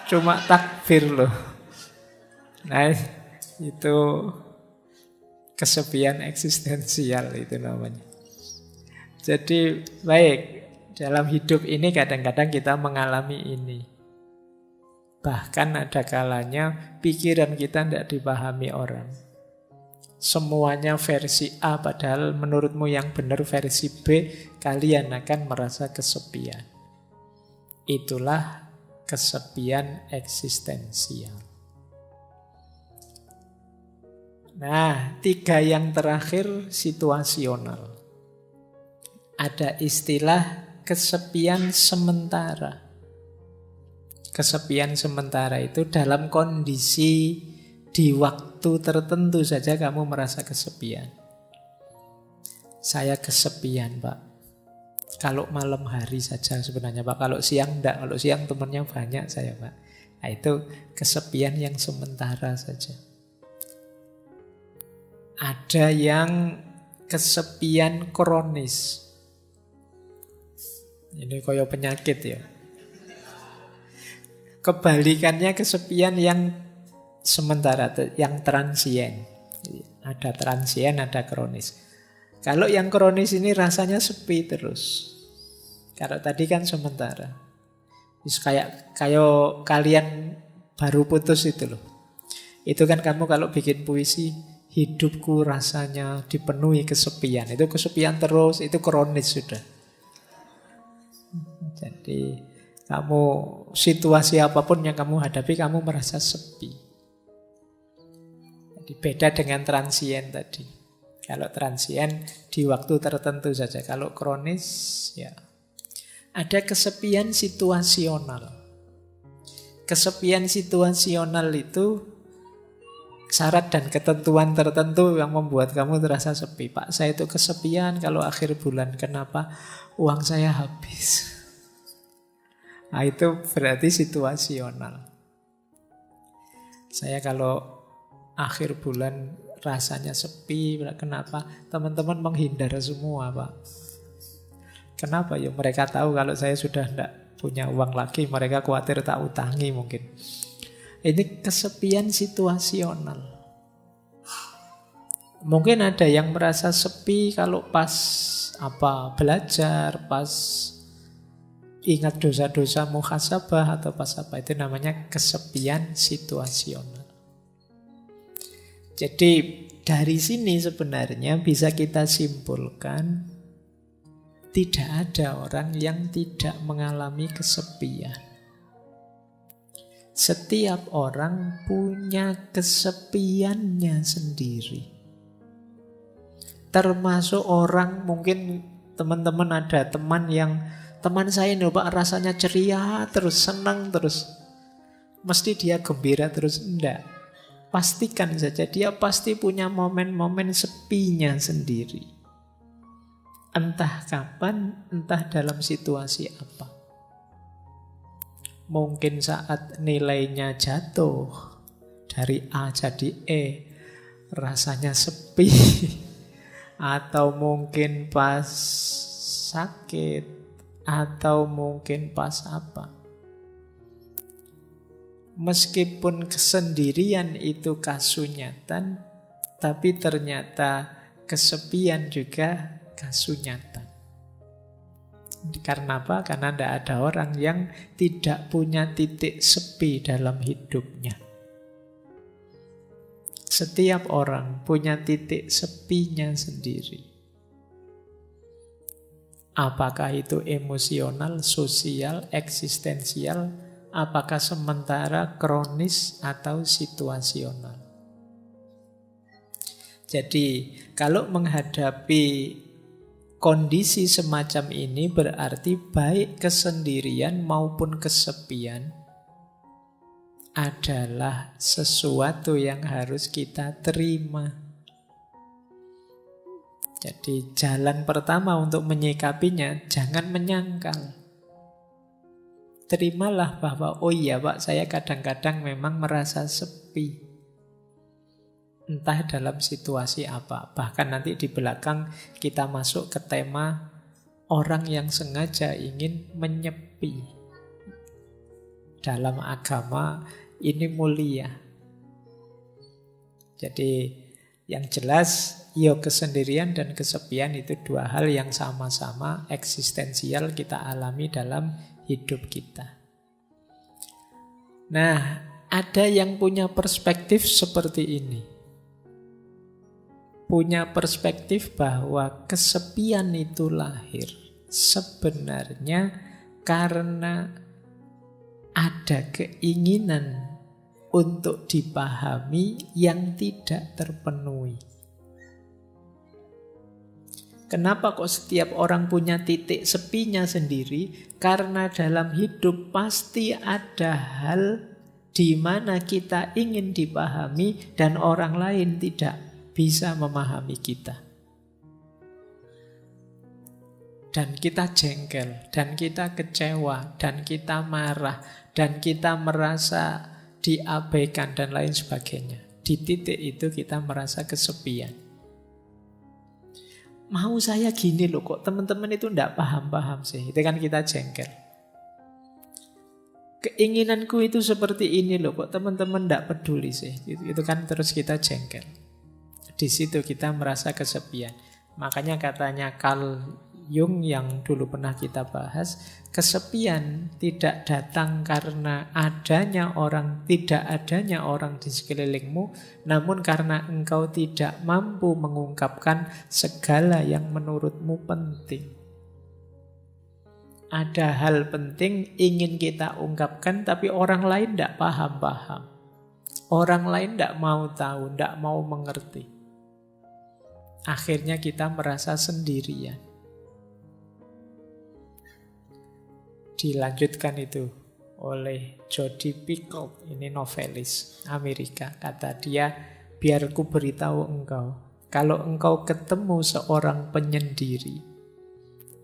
cuma takbir loh. Nah, itu kesepian eksistensial itu namanya. Jadi baik, dalam hidup ini kadang-kadang kita mengalami ini. Bahkan ada kalanya pikiran kita tidak dipahami orang. Semuanya versi A, padahal menurutmu yang benar versi B, kalian akan merasa kesepian. Itulah kesepian eksistensial. Nah, 3 yang terakhir situasional. Ada istilah kesepian sementara. Kesepian sementara itu dalam kondisi di waktu tertentu saja kamu merasa kesepian. Saya kesepian, Pak. Kalau malam hari saja sebenarnya, Pak. Kalau siang enggak. Kalau siang temannya banyak saya, Pak. Nah, itu kesepian yang sementara saja. Ada yang kesepian kronis. Ini kayak penyakit ya. Kebalikannya kesepian yang sementara, yang transien. Ada transien, ada kronis. Kalau yang kronis ini rasanya sepi terus. Kalau tadi kan sementara. Kayak kalian baru putus itu loh. Itu kan kamu kalau bikin puisi, hidupku rasanya dipenuhi kesepian. Itu kesepian terus, itu kronis sudah. Jadi kamu situasi apapun yang kamu hadapi, kamu merasa sepi. Jadi beda dengan transien tadi. Kalau transien di waktu tertentu saja. Kalau kronis ya ada kesepian situasional. Kesepian situasional itu syarat dan ketentuan tertentu yang membuat kamu terasa sepi. Pak, saya itu kesepian kalau akhir bulan. Kenapa? Uang saya habis. Nah, itu berarti situasional. Saya kalau akhir bulan rasanya sepi. Kenapa? Teman-teman menghindar semua, Pak. Kenapa? Ya mereka tahu kalau saya sudah tidak punya uang lagi, mereka khawatir tak utangi mungkin. Ini kesepian situasional. Mungkin ada yang merasa sepi kalau pas belajar, pas ingat dosa-dosa muhasabah atau pas apa, itu namanya kesepian situasional. Jadi dari sini sebenarnya bisa kita simpulkan tidak ada orang yang tidak mengalami kesepian. Setiap orang punya kesepiannya sendiri. Termasuk orang, mungkin teman-teman ada teman saya nih Pak rasanya ceria terus, senang terus. Mesti dia gembira terus, enggak. Pastikan saja dia pasti punya momen-momen sepinya sendiri. Entah kapan, entah dalam situasi apa. Mungkin saat nilainya jatuh dari A jadi E, rasanya sepi. Atau mungkin pas sakit, atau mungkin pas apa. Meskipun kesendirian itu kasunyatan, tapi ternyata kesepian juga kasunyatan. Karena apa? Karena tidak ada orang yang tidak punya titik sepi dalam hidupnya. Setiap orang punya titik sepinya sendiri. Apakah itu emosional, sosial, eksistensial, apakah sementara, kronis, atau situasional. Jadi, kalau menghadapi kondisi semacam ini berarti baik kesendirian maupun kesepian adalah sesuatu yang harus kita terima. Jadi jalan pertama untuk menyikapinya, jangan menyangkal. Terimalah bahwa, oh iya Pak, saya kadang-kadang memang merasa sepi. Entah dalam situasi apa. Bahkan nanti di belakang kita masuk ke tema orang yang sengaja ingin menyepi. Dalam agama ini mulia. Jadi yang jelas, kesendirian dan kesepian itu dua hal yang sama-sama eksistensial kita alami dalam hidup kita. Nah, ada yang punya perspektif seperti ini. Punya perspektif bahwa kesepian itu lahir sebenarnya karena ada keinginan untuk dipahami yang tidak terpenuhi. Kenapa kok setiap orang punya titik sepinya sendiri? Karena dalam hidup pasti ada hal di mana kita ingin dipahami dan orang lain tidak bisa memahami kita. Dan kita jengkel, dan kita kecewa, dan kita marah, dan kita merasa diabaikan dan lain sebagainya. Di titik itu kita merasa kesepian. Mau saya gini loh, kok teman-teman itu enggak paham-paham sih. Itu kan kita jengkel. Keinginanku itu seperti ini loh, kok teman-teman enggak peduli sih. Itu kan terus kita jengkel. Di situ kita merasa kesepian. Makanya katanya Carl Jung yang dulu pernah kita bahas, kesepian tidak datang karena tidak adanya orang di sekelilingmu, namun karena engkau tidak mampu mengungkapkan segala yang menurutmu penting. Ada hal penting ingin kita ungkapkan, tapi orang lain tidak paham-paham. Orang lain tidak mau tahu, tidak mau mengerti. Akhirnya kita merasa sendirian. Dilanjutkan itu oleh Jodi Picoult, ini novelis Amerika. Kata dia, biar ku beritahu engkau, kalau engkau ketemu seorang penyendiri,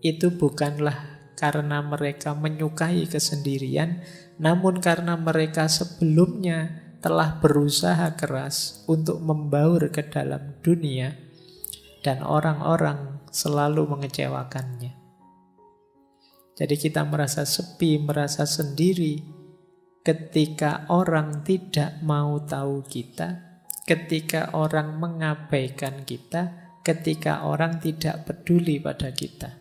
itu bukanlah karena mereka menyukai kesendirian, namun karena mereka sebelumnya telah berusaha keras untuk membaur ke dalam dunia, dan orang-orang selalu mengecewakannya. Jadi kita merasa sepi, merasa sendiri ketika orang tidak mau tahu kita, ketika orang mengabaikan kita, ketika orang tidak peduli pada kita.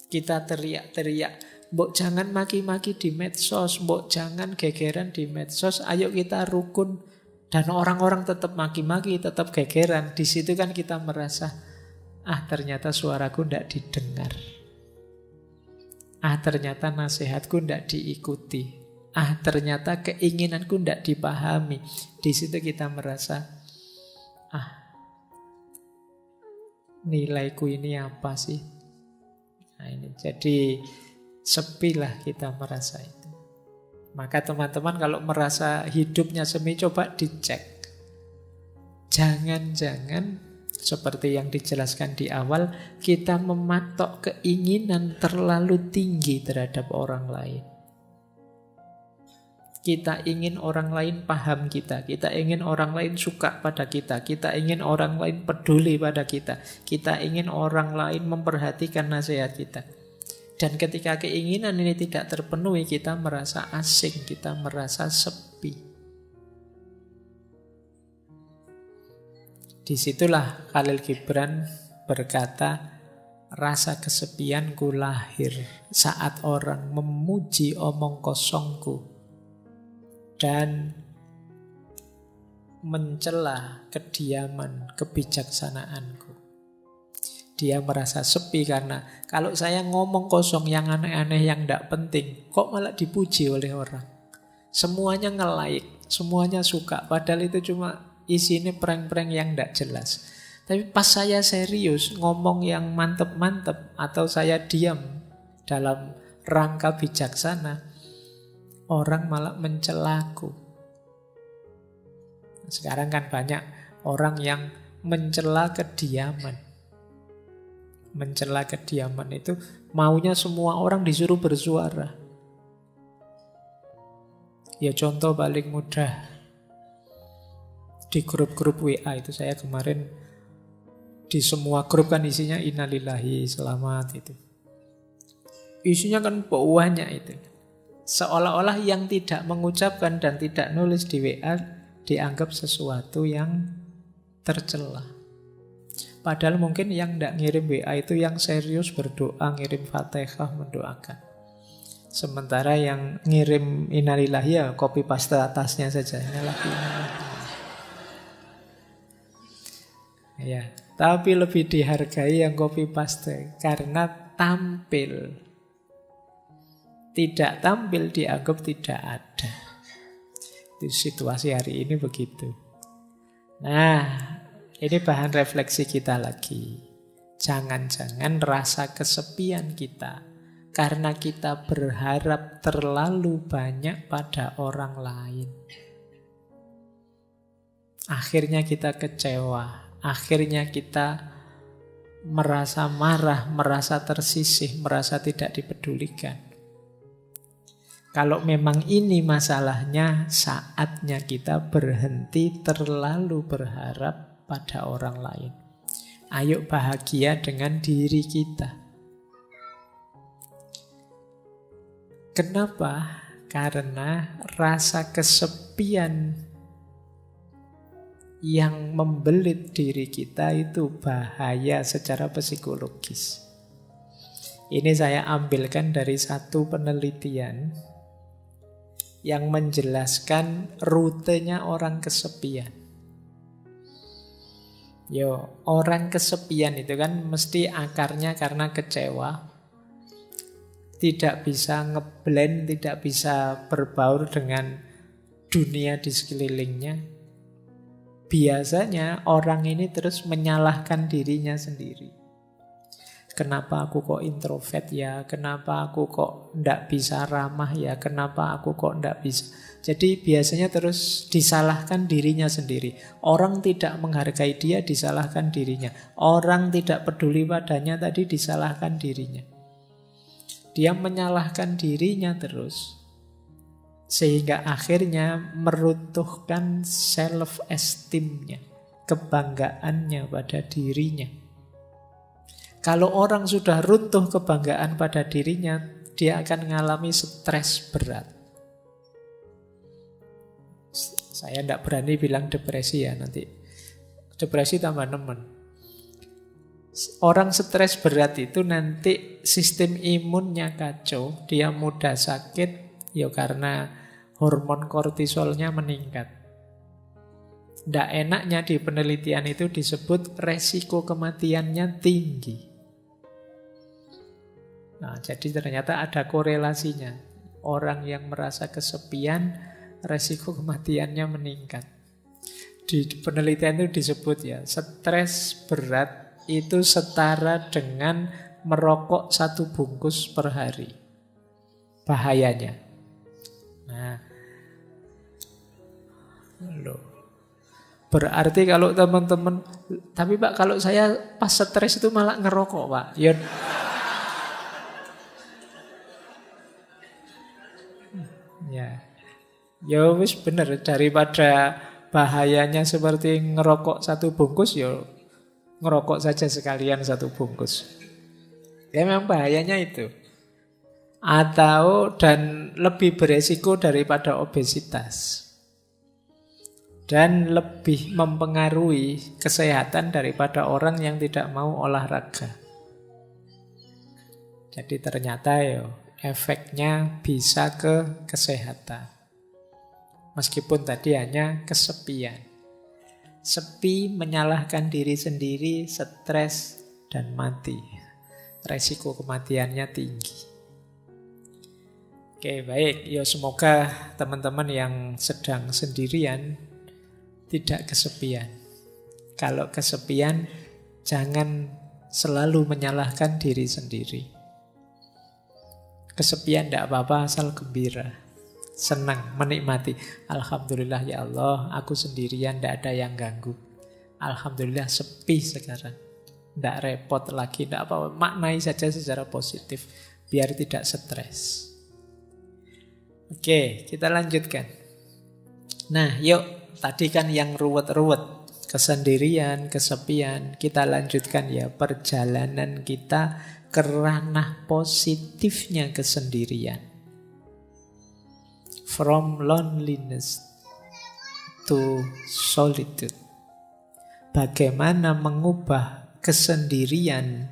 Kita teriak-teriak, mbok jangan maki-maki di medsos, mbok jangan gegeran di medsos, ayo kita rukun. Dan orang-orang tetap maki-maki, tetap gegeran. Di situ kan kita merasa, ternyata suaraku tidak didengar. Ternyata nasihatku tidak diikuti. Ternyata keinginanku tidak dipahami. Di situ kita merasa, nilaiku ini apa sih? Nah ini jadi sepilah kita merasa itu. Maka teman-teman kalau merasa hidupnya semi, coba dicek. Jangan-jangan seperti yang dijelaskan di awal, kita mematok keinginan terlalu tinggi terhadap orang lain. Kita ingin orang lain paham kita ingin orang lain suka pada kita ingin orang lain peduli pada kita ingin orang lain memperhatikan nasihat kita. Dan ketika keinginan ini tidak terpenuhi, kita merasa asing, kita merasa sepi. Disitulah Khalil Gibran berkata, rasa kesepianku lahir saat orang memuji omong kosongku dan mencela kediaman kebijaksanaanku. Dia merasa sepi karena kalau saya ngomong kosong yang aneh-aneh yang tidak penting, kok malah dipuji oleh orang. Semuanya nge-like, semuanya suka, padahal itu cuma isinya prank-prank yang tidak jelas. Tapi pas saya serius ngomong yang mantep-mantep atau saya diam dalam rangka bijaksana, orang malah mencelaku. Sekarang kan banyak orang yang mencela kediaman. Mencela kediaman itu maunya semua orang disuruh bersuara. Ya contoh paling mudah, di grup-grup WA itu saya kemarin di semua grup kan isinya innalillahi, selamat itu. Isinya kan banyak itu. Seolah-olah yang tidak mengucapkan dan tidak nulis di WA dianggap sesuatu yang tercela. Padahal mungkin yang tidak ngirim WA itu yang serius berdoa, ngirim Fatihah, mendoakan. Sementara yang ngirim innalillahi ya copy paste atasnya saja. Ya, tapi lebih dihargai yang copy paste karena tampil. Tidak tampil dianggap tidak ada. Itu situasi hari ini begitu. Nah, ini bahan refleksi kita lagi. Jangan-jangan rasa kesepian kita karena kita berharap terlalu banyak pada orang lain. Akhirnya kita kecewa. Akhirnya kita merasa marah, merasa tersisih, merasa tidak dipedulikan. Kalau memang ini masalahnya, saatnya kita berhenti terlalu berharap pada orang lain. Ayo bahagia dengan diri kita. Kenapa? Karena rasa kesepian yang membelit diri kita itu bahaya secara psikologis. Ini saya ambilkan dari satu penelitian yang menjelaskan rutenya orang kesepian. Orang kesepian itu kan mesti akarnya karena kecewa, tidak bisa ngeblend, tidak bisa berbaur dengan dunia di sekelilingnya. Biasanya orang ini terus menyalahkan dirinya sendiri. Kenapa aku kok introvert ya? Kenapa aku kok ndak bisa ramah ya? Kenapa aku kok ndak bisa? Jadi biasanya terus disalahkan dirinya sendiri. Orang tidak menghargai dia, disalahkan dirinya. Orang tidak peduli padanya tadi, disalahkan dirinya. Dia menyalahkan dirinya terus. Sehingga akhirnya meruntuhkan self-esteem-nya, kebanggaannya pada dirinya. Kalau orang sudah runtuh kebanggaan pada dirinya, dia akan mengalami stres berat. Saya tidak berani bilang depresi ya nanti. Depresi tambah nemen. Orang stres berat itu nanti sistem imunnya kacau, dia mudah sakit, ya karena hormon kortisolnya meningkat. Tidak enaknya di penelitian itu disebut resiko kematiannya tinggi. Nah, jadi ternyata ada korelasinya. Orang yang merasa kesepian, resiko kematiannya meningkat. Di penelitian itu disebut ya, stres berat itu setara dengan merokok 1 bungkus per hari. Bahayanya. Nah, loh. Berarti kalau teman-teman, tapi Pak kalau saya pas stres itu malah ngerokok Pak. Ya wis bener, daripada bahayanya seperti ngerokok 1 bungkus, ya ngerokok saja sekalian 1 bungkus. Ya memang bahayanya itu. Atau dan lebih beresiko daripada obesitas. Dan lebih mempengaruhi kesehatan daripada orang yang tidak mau olahraga. Jadi ternyata ya efeknya bisa ke kesehatan. Meskipun tadi hanya kesepian. Sepi, menyalahkan diri sendiri, stres, dan mati. Resiko kematiannya tinggi. Oke, baik. Ya semoga teman-teman yang sedang sendirian tidak kesepian. Kalau kesepian, jangan selalu menyalahkan diri sendiri. Kesepian tidak apa-apa, asal gembira. Senang, menikmati. Alhamdulillah ya Allah, aku sendirian, tidak ada yang ganggu. Alhamdulillah sepi sekarang. Tidak repot lagi, tidak apa-apa. Maknai saja secara positif, biar tidak stres. Oke, kita lanjutkan. Nah, yuk. Tadi kan yang ruwet-ruwet, kesendirian, kesepian. Kita lanjutkan ya, perjalanan kita ke ranah positifnya kesendirian. From loneliness to solitude. Bagaimana mengubah kesendirian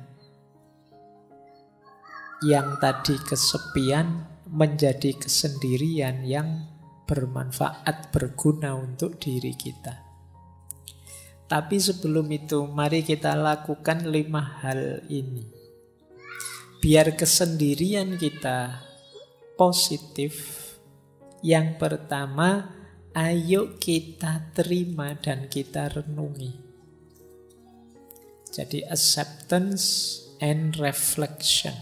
yang tadi kesepian menjadi kesendirian yang bermanfaat, berguna untuk diri kita. Tapi sebelum itu, mari kita lakukan 5 hal ini. Biar kesendirian kita positif. Yang pertama, ayo kita terima dan kita renungi. Jadi acceptance and reflection.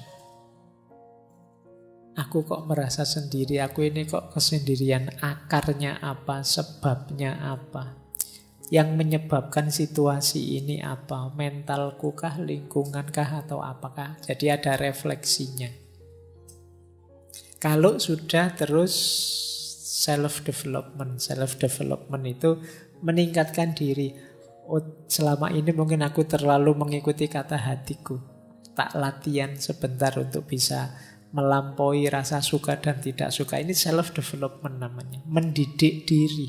Aku kok merasa sendiri, aku ini kok kesendirian, akarnya apa, sebabnya apa, yang menyebabkan situasi ini apa, mentalku kah, lingkungan kah, atau apakah. Jadi ada refleksinya. Kalau sudah terus self-development itu meningkatkan diri. Oh, selama ini mungkin aku terlalu mengikuti kata hatiku, tak latihan sebentar untuk bisa melampaui rasa suka dan tidak suka. Ini self-development namanya. Mendidik diri.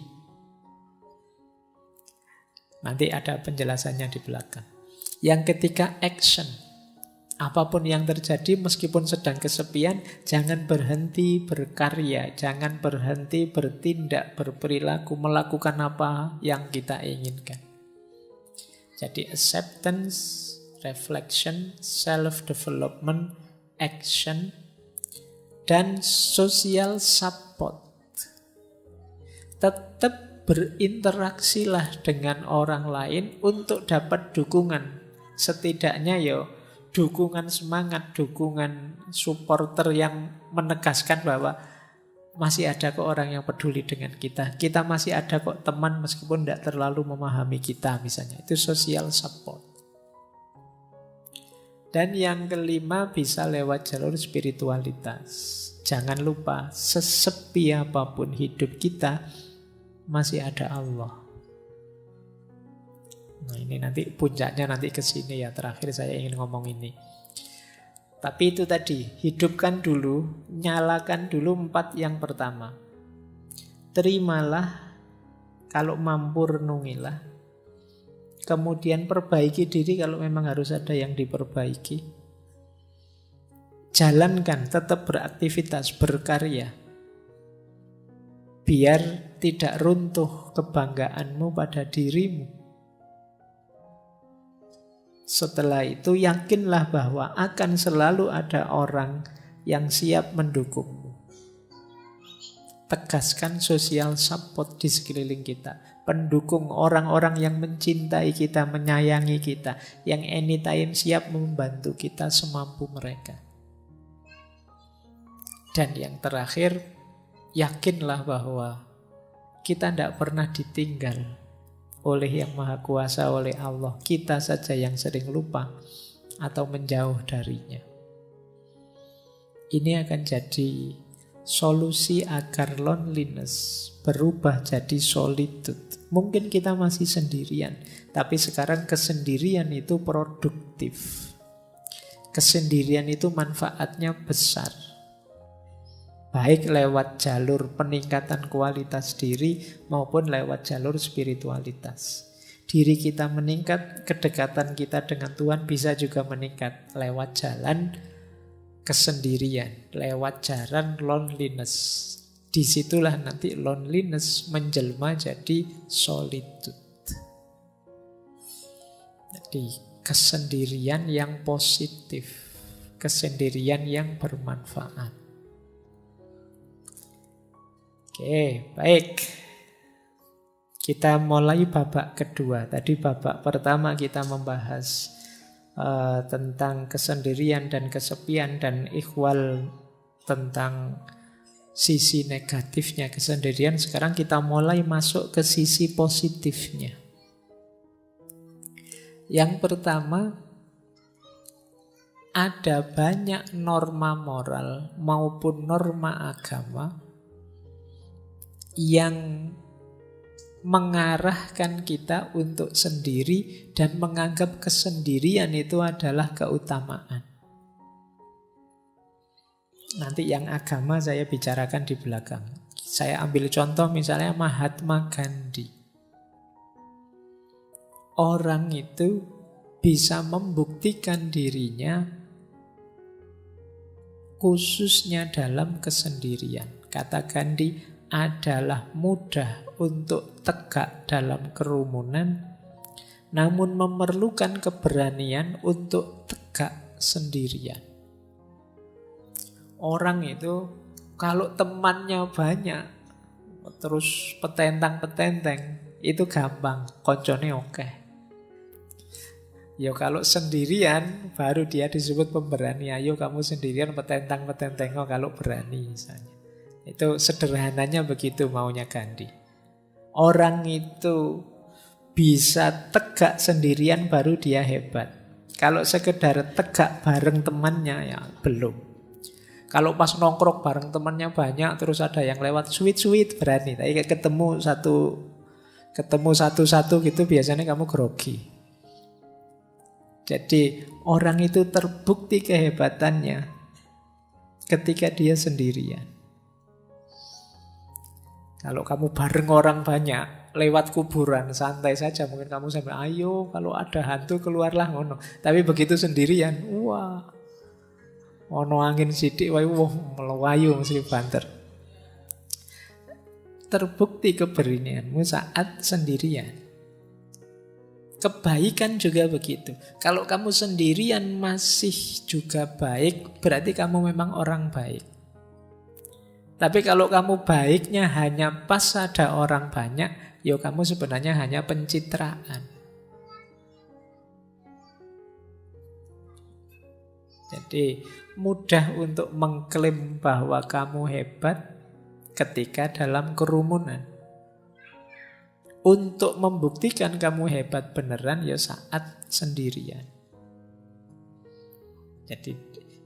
Nanti ada penjelasannya di belakang. Yang ketiga, action. Apapun yang terjadi, meskipun sedang kesepian, jangan berhenti berkarya. Jangan berhenti bertindak, berperilaku, melakukan apa yang kita inginkan. Jadi acceptance, reflection, self-development, action, dan social support. Tetap berinteraksilah dengan orang lain untuk dapat dukungan. Setidaknya ya dukungan semangat, dukungan supporter yang menegaskan bahwa masih ada kok orang yang peduli dengan kita. Kita masih ada kok teman meskipun tidak terlalu memahami kita misalnya. Itu social support. Dan yang kelima bisa lewat jalur spiritualitas. Jangan lupa, sesepi apapun hidup kita, masih ada Allah. Nah ini nanti puncaknya nanti ke sini ya. Terakhir saya ingin ngomong ini. Tapi itu tadi, hidupkan dulu, nyalakan dulu 4 yang pertama. Terimalah, kalau mampu renungilah. Kemudian perbaiki diri kalau memang harus ada yang diperbaiki. Jalankan, tetap beraktivitas, berkarya. Biar tidak runtuh kebanggaanmu pada dirimu. Setelah itu yakinlah bahwa akan selalu ada orang yang siap mendukungmu. Tegaskan social support di sekeliling kita. Pendukung orang-orang yang mencintai kita, menyayangi kita, yang anytime siap membantu kita semampu mereka. Dan yang terakhir, yakinlah bahwa kita tidak pernah ditinggal oleh Yang Maha Kuasa, oleh Allah. Kita saja yang sering lupa atau menjauh darinya. Ini akan jadi solusi agar loneliness berubah jadi solitude. Mungkin kita masih sendirian, tapi sekarang kesendirian itu produktif. Kesendirian itu manfaatnya besar. Baik lewat jalur peningkatan kualitas diri maupun lewat jalur spiritualitas. Diri kita meningkat, kedekatan kita dengan Tuhan bisa juga meningkat lewat jalan kesendirian, lewat jalan loneliness. Disitulah nanti loneliness menjelma jadi solitude. Jadi kesendirian yang positif, kesendirian yang bermanfaat. Oke, baik. Kita mulai babak kedua. Tadi babak pertama kita membahas tentang kesendirian dan kesepian dan ikhwal, tentang sisi negatifnya kesendirian. Sekarang kita mulai masuk ke sisi positifnya. Yang pertama, ada banyak norma moral maupun norma agama yang mengarahkan kita untuk sendiri dan menganggap kesendirian itu adalah keutamaan. Nanti yang agama saya bicarakan di belakang. Saya ambil contoh misalnya Mahatma Gandhi. Orang itu bisa membuktikan dirinya khususnya dalam kesendirian. Kata Gandhi, adalah mudah untuk tegak dalam kerumunan, namun memerlukan keberanian untuk tegak sendirian. Orang itu kalau temannya banyak, terus petentang-petenteng, itu gampang, koncone oke. Ya kalau sendirian, baru dia disebut pemberani. Ayo kamu sendirian petentang-petenteng kalau berani misalnya. Itu sederhananya begitu maunya Gandhi. Orang itu bisa tegak sendirian baru dia hebat. Kalau sekedar tegak bareng temannya ya belum. Kalau pas nongkrong bareng temannya banyak terus ada yang lewat sweet berani. Tapi ketemu satu-satu gitu biasanya kamu grogi. Jadi orang itu terbukti kehebatannya ketika dia sendirian. Kalau kamu bareng orang banyak, lewat kuburan, santai saja. Mungkin kamu sampai, ayo kalau ada hantu keluarlah ngono. Tapi begitu sendirian, wah, ono angin sidik, wah, melayu mesti banter. Terbukti keberanianmu saat sendirian. Kebaikan juga begitu. Kalau kamu sendirian masih juga baik, berarti kamu memang orang baik. Tapi kalau kamu baiknya hanya pas ada orang banyak, ya kamu sebenarnya hanya pencitraan. Jadi mudah untuk mengklaim bahwa kamu hebat ketika dalam kerumunan. Untuk membuktikan kamu hebat beneran ya saat sendirian. Jadi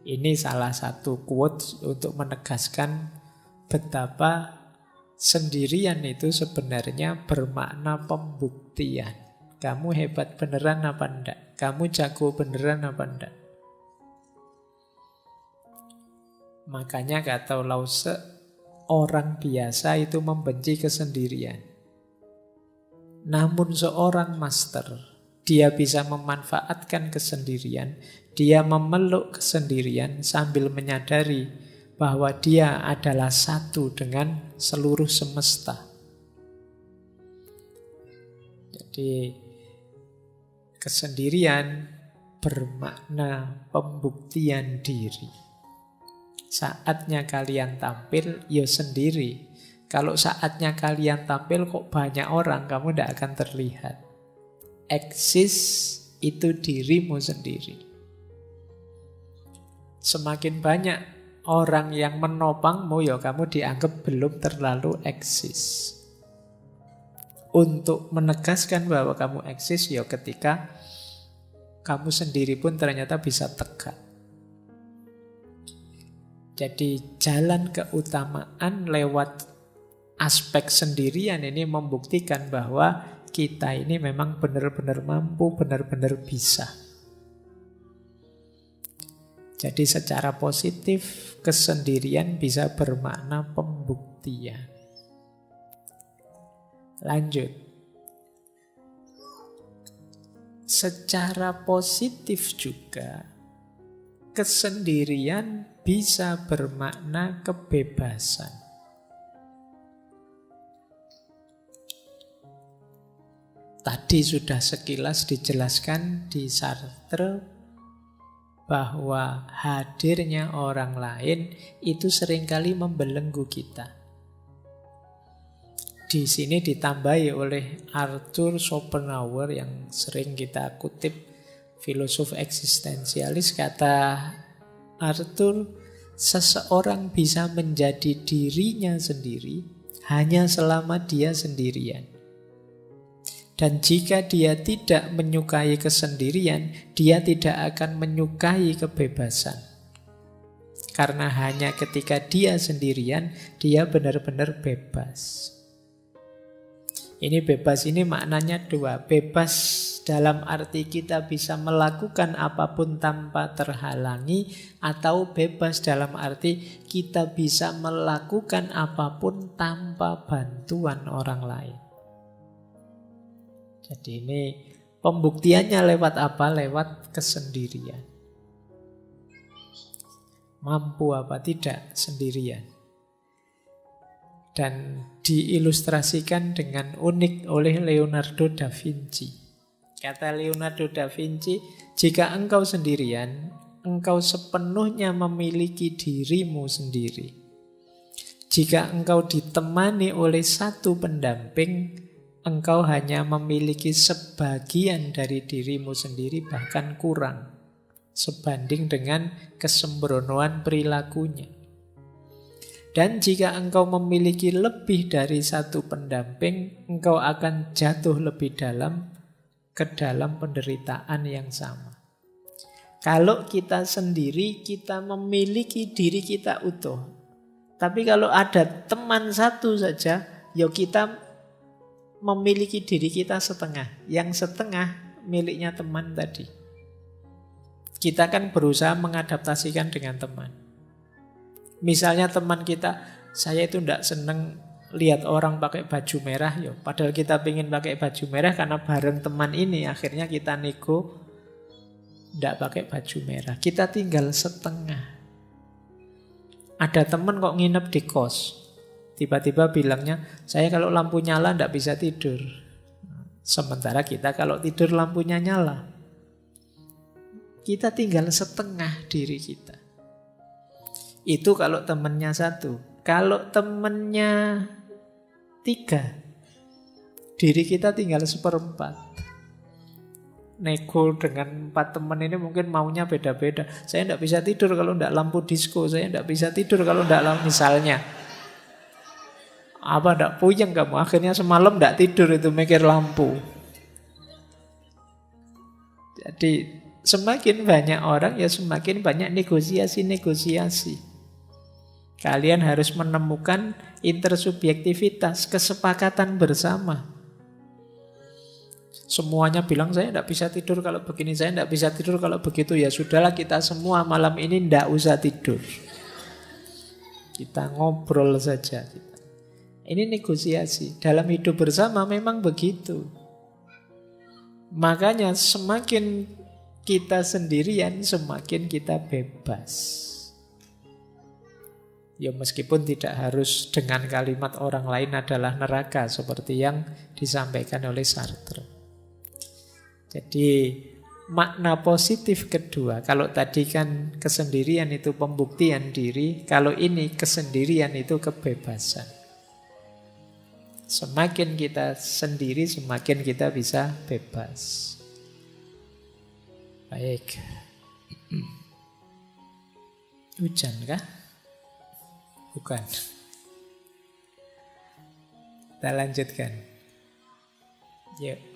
ini salah satu quote untuk menegaskan betapa sendirian itu sebenarnya bermakna pembuktian. Kamu hebat beneran apa enggak? Kamu jago beneran apa enggak? Makanya kata Lao Tse, orang biasa itu membenci kesendirian. Namun seorang master, dia bisa memanfaatkan kesendirian, dia memeluk kesendirian sambil menyadari bahwa dia adalah satu dengan seluruh semesta. Jadi kesendirian bermakna pembuktian diri. Saatnya kalian tampil, ya sendiri. Kalau saatnya kalian tampil kok banyak orang, kamu tidak akan terlihat. Eksis itu dirimu sendiri. Semakin banyak orang yang menopangmu, ya kamu dianggap belum terlalu eksis. Untuk menegaskan bahwa kamu eksis, ya ketika kamu sendiri pun ternyata bisa tegak. Jadi jalan keutamaan lewat aspek sendirian ini membuktikan bahwa kita ini memang benar-benar mampu, benar-benar bisa. Jadi secara positif kesendirian bisa bermakna pembuktian. Lanjut. Secara positif juga kesendirian bisa bermakna kebebasan. Tadi sudah sekilas dijelaskan di Sartre bahwa hadirnya orang lain itu seringkali membelenggu kita. Di sini ditambahi oleh Arthur Schopenhauer yang sering kita kutip, filosof eksistensialis. Kata Arthur, seseorang bisa menjadi dirinya sendiri hanya selama dia sendirian. Dan jika dia tidak menyukai kesendirian, dia tidak akan menyukai kebebasan. Karena hanya ketika dia sendirian, dia benar-benar bebas. Ini bebas ini maknanya dua. Bebas dalam arti kita bisa melakukan apapun tanpa terhalangi, atau bebas dalam arti kita bisa melakukan apapun tanpa bantuan orang lain. Jadi ini pembuktiannya lewat apa? Lewat kesendirian. Mampu apa tidak sendirian. Dan diilustrasikan dengan unik oleh Leonardo da Vinci. Kata Leonardo da Vinci, jika engkau sendirian, engkau sepenuhnya memiliki dirimu sendiri. Jika engkau ditemani oleh satu pendamping, engkau hanya memiliki sebagian dari dirimu sendiri, bahkan kurang, sebanding dengan kesembronoan perilakunya. Dan jika engkau memiliki lebih dari satu pendamping, engkau akan jatuh lebih dalam ke dalam penderitaan yang sama. Kalau kita sendiri, kita memiliki diri kita utuh. Tapi kalau ada teman satu saja, ya kita memiliki diri kita setengah. Yang setengah miliknya teman tadi. Kita kan berusaha mengadaptasikan dengan teman. Misalnya teman kita, saya itu tidak seneng lihat orang pakai baju merah, yo. Padahal kita ingin pakai baju merah karena bareng teman ini, akhirnya kita nego tidak pakai baju merah. Kita tinggal setengah. Ada teman kok nginep di kos, tiba-tiba bilangnya, saya kalau lampu nyala tidak bisa tidur. Sementara kita kalau tidur lampunya nyala. Kita tinggal setengah diri kita. Itu kalau temennya satu. Kalau temennya 3, diri kita tinggal 1/4. Nego dengan 4 teman ini mungkin maunya beda-beda. Saya tidak bisa tidur kalau tidak lampu disco. Saya tidak bisa tidur kalau tidak lampu, misalnya. Apa tidak puyeng kamu? Akhirnya semalam tidak tidur itu mikir lampu. Jadi semakin banyak orang, ya semakin banyak negosiasi-negosiasi. Kalian harus menemukan intersubjektivitas, kesepakatan bersama. Semuanya bilang saya tidak bisa tidur kalau begini, saya tidak bisa tidur kalau begitu. Ya sudahlah, kita semua malam ini tidak usah tidur. Kita ngobrol saja. Ini negosiasi. Dalam hidup bersama memang begitu. Makanya semakin kita sendirian, semakin kita bebas. Ya meskipun tidak harus dengan kalimat orang lain adalah neraka, seperti yang disampaikan oleh Sartre. Jadi makna positif kedua, kalau tadi kan kesendirian itu pembuktian diri, kalau ini kesendirian itu kebebasan. Semakin kita sendiri, semakin kita bisa bebas. Baik. Hujan kah? Bukan. Kita lanjutkan. Yuk.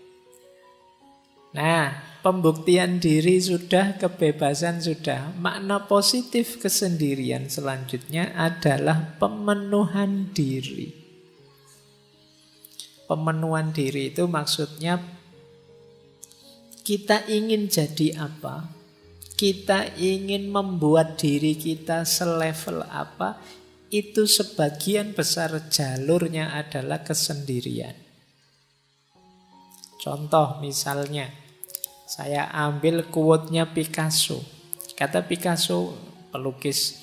Nah, pembuktian diri sudah, kebebasan sudah. Makna positif kesendirian selanjutnya adalah pemenuhan diri. Pemenuhan diri itu maksudnya kita ingin jadi apa? Kita ingin membuat diri kita selevel apa? Itu sebagian besar jalurnya adalah kesendirian. Contoh misalnya, saya ambil quote-nya Picasso. Kata Picasso, pelukis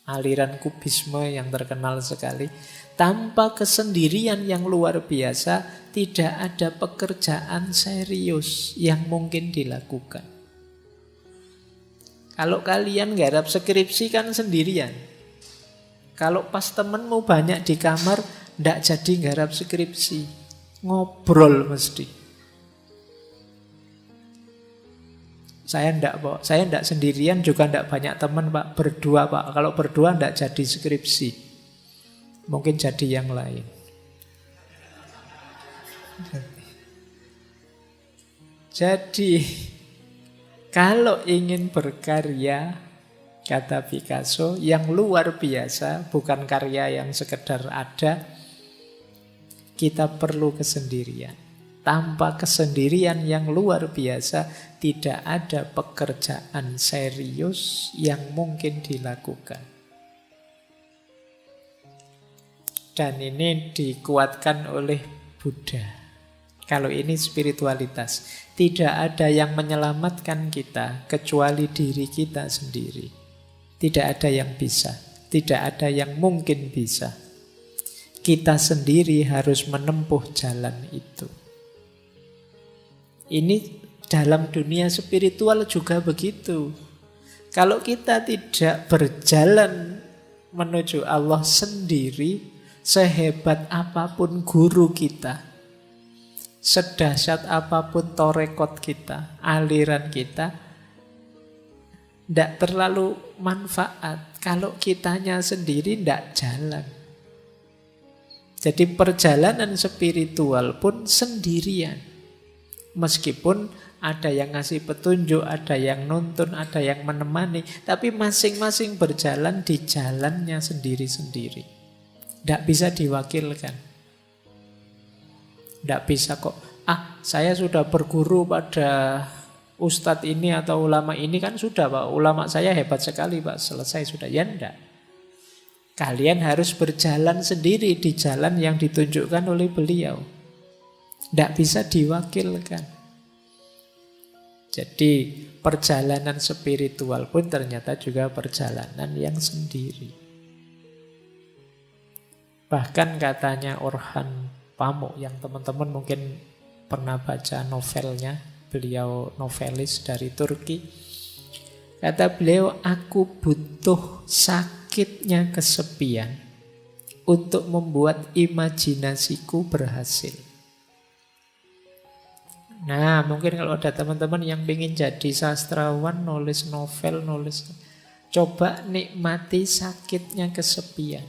aliran kubisme yang terkenal sekali, tanpa kesendirian yang luar biasa, tidak ada pekerjaan serius yang mungkin dilakukan. Kalau kalian garap skripsi kan sendirian. Kalau pas temenmu banyak di kamar, ndak jadi garap skripsi. Ngobrol mesti. Saya ndak sendirian, juga ndak banyak teman, Pak. Berdua, Pak. Kalau berdua ndak jadi skripsi. Mungkin jadi yang lain. Jadi, kalau ingin berkarya, kata Picasso, yang luar biasa, bukan karya yang sekedar ada, kita perlu kesendirian. Tanpa kesendirian yang luar biasa, tidak ada pekerjaan serius yang mungkin dilakukan. Dan ini dikuatkan oleh Buddha. Kalau ini spiritualitas, tidak ada yang menyelamatkan kita kecuali diri kita sendiri. Tidak ada yang bisa, tidak ada yang mungkin bisa. Kita sendiri harus menempuh jalan itu. Ini dalam dunia spiritual juga begitu. Kalau kita tidak berjalan menuju Allah sendiri, sehebat apapun guru kita, sedahsyat apapun torekot kita, aliran kita, tidak terlalu manfaat. Kalau kitanya sendiri tidak jalan. Jadi perjalanan spiritual pun sendirian. Meskipun ada yang ngasih petunjuk, ada yang nuntun, ada yang menemani, tapi masing-masing berjalan di jalannya sendiri-sendiri. Tidak bisa diwakilkan. Tidak bisa kok, saya sudah berguru pada ustadz ini atau ulama ini, kan sudah Pak, ulama saya hebat sekali Pak, selesai sudah. Ya enggak. Kalian harus berjalan sendiri di jalan yang ditunjukkan oleh beliau. Tidak bisa diwakilkan. Jadi perjalanan spiritual pun ternyata juga perjalanan yang sendiri. Bahkan katanya Orhan Pamuk, yang teman-teman mungkin pernah baca novelnya, beliau novelis dari Turki. Kata beliau, aku butuh sakitnya kesepian untuk membuat imajinasiku berhasil. Nah, mungkin kalau ada teman-teman yang ingin jadi sastrawan, nulis novel, coba nikmati sakitnya kesepian.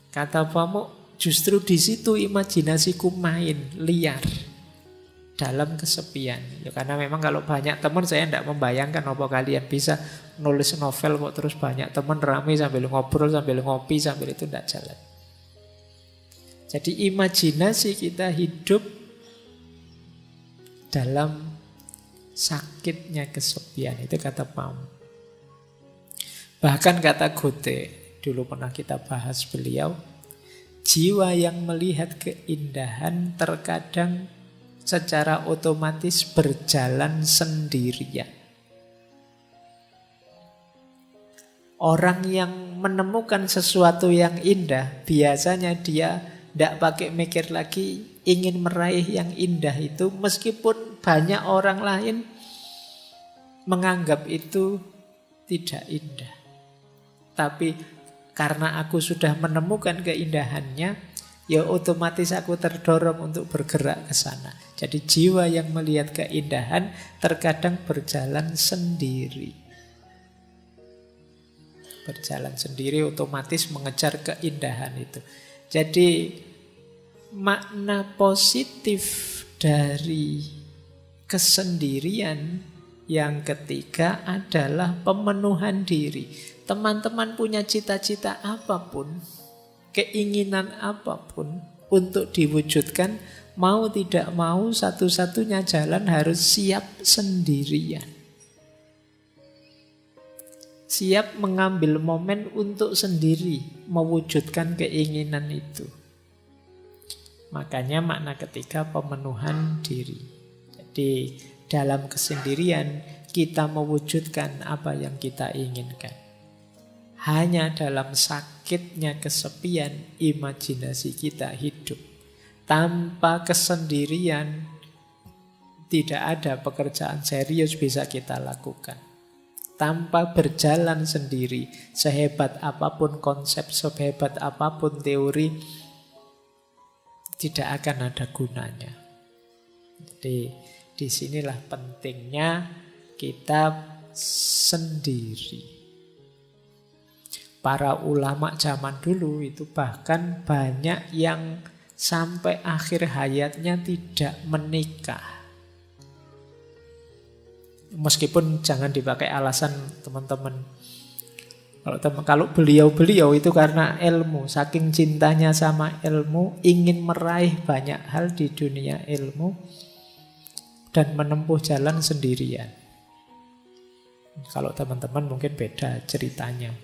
Kata Pamuk, justru di situ imajinasiku main, liar. Dalam kesepian. Ya, karena memang kalau banyak teman, saya tidak membayangkan apa kalian bisa nulis novel kok terus banyak teman ramai sambil ngobrol, sambil ngopi, sambil itu tidak jalan. Jadi imajinasi kita hidup dalam sakitnya kesepian. Itu kata Pam. Bahkan kata Goethe, dulu pernah kita bahas beliau, jiwa yang melihat keindahan terkadang secara otomatis berjalan sendirian. Orang yang menemukan sesuatu yang indah, biasanya dia tidak pakai mikir lagi, ingin meraih yang indah itu, meskipun banyak orang lain menganggap itu tidak indah. Tapi karena aku sudah menemukan keindahannya, ya otomatis aku terdorong untuk bergerak ke sana. Jadi jiwa yang melihat keindahan terkadang berjalan sendiri. Berjalan sendiri otomatis mengejar keindahan itu. Jadi makna positif dari kesendirian yang ketiga adalah pemenuhan diri. Teman-teman punya cita-cita apapun, keinginan apapun untuk diwujudkan, mau tidak mau satu-satunya jalan harus siap sendirian. Siap mengambil momen untuk sendiri mewujudkan keinginan itu. Makanya makna ketiga pemenuhan diri. Jadi dalam kesendirian kita mewujudkan apa yang kita inginkan. Hanya dalam sakitnya kesepian imajinasi kita hidup. Tanpa kesendirian tidak ada pekerjaan serius bisa kita lakukan. Tanpa berjalan sendiri, sehebat apapun konsep, sehebat apapun teori, tidak akan ada gunanya. Jadi disinilah pentingnya kita sendiri. Para ulama zaman dulu itu bahkan banyak yang sampai akhir hayatnya tidak menikah. Meskipun jangan dipakai alasan teman-teman. Kalau beliau-beliau itu karena ilmu, saking cintanya sama ilmu, ingin meraih banyak hal di dunia ilmu dan menempuh jalan sendirian. Kalau teman-teman mungkin beda ceritanya.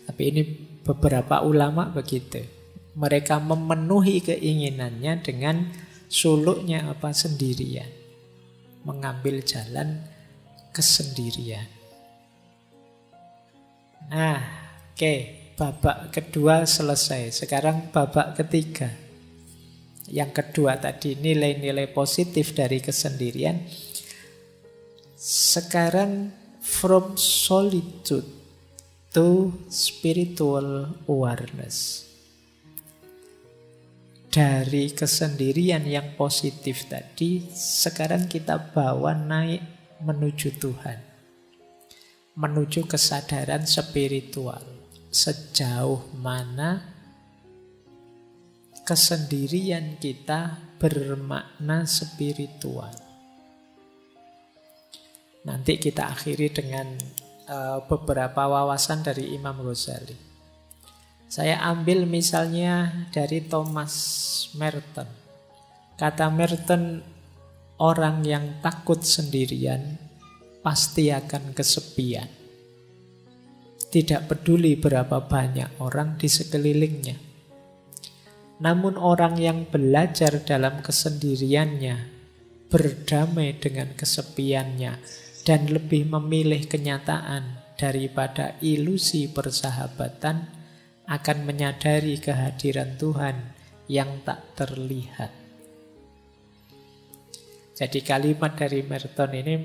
Tapi ini beberapa ulama begitu. Mereka memenuhi keinginannya dengan suluknya apa sendirian. Mengambil jalan kesendirian. Nah, oke, babak kedua selesai. Sekarang babak ketiga. Yang kedua tadi nilai-nilai positif dari kesendirian. Sekarang from solitude to spiritual awareness. Dari kesendirian yang positif tadi, sekarang kita bawa naik menuju Tuhan. Menuju kesadaran spiritual. Sejauh mana kesendirian kita bermakna spiritual. Nanti kita akhiri dengan beberapa wawasan dari Imam Ghazali. Saya ambil misalnya dari Thomas Merton. Kata Merton, orang yang takut sendirian pasti akan kesepian. Tidak peduli berapa banyak orang di sekelilingnya. Namun orang yang belajar dalam kesendiriannya, berdamai dengan kesepiannya, dan lebih memilih kenyataan daripada ilusi persahabatan, akan menyadari kehadiran Tuhan yang tak terlihat. Jadi kalimat dari Merton ini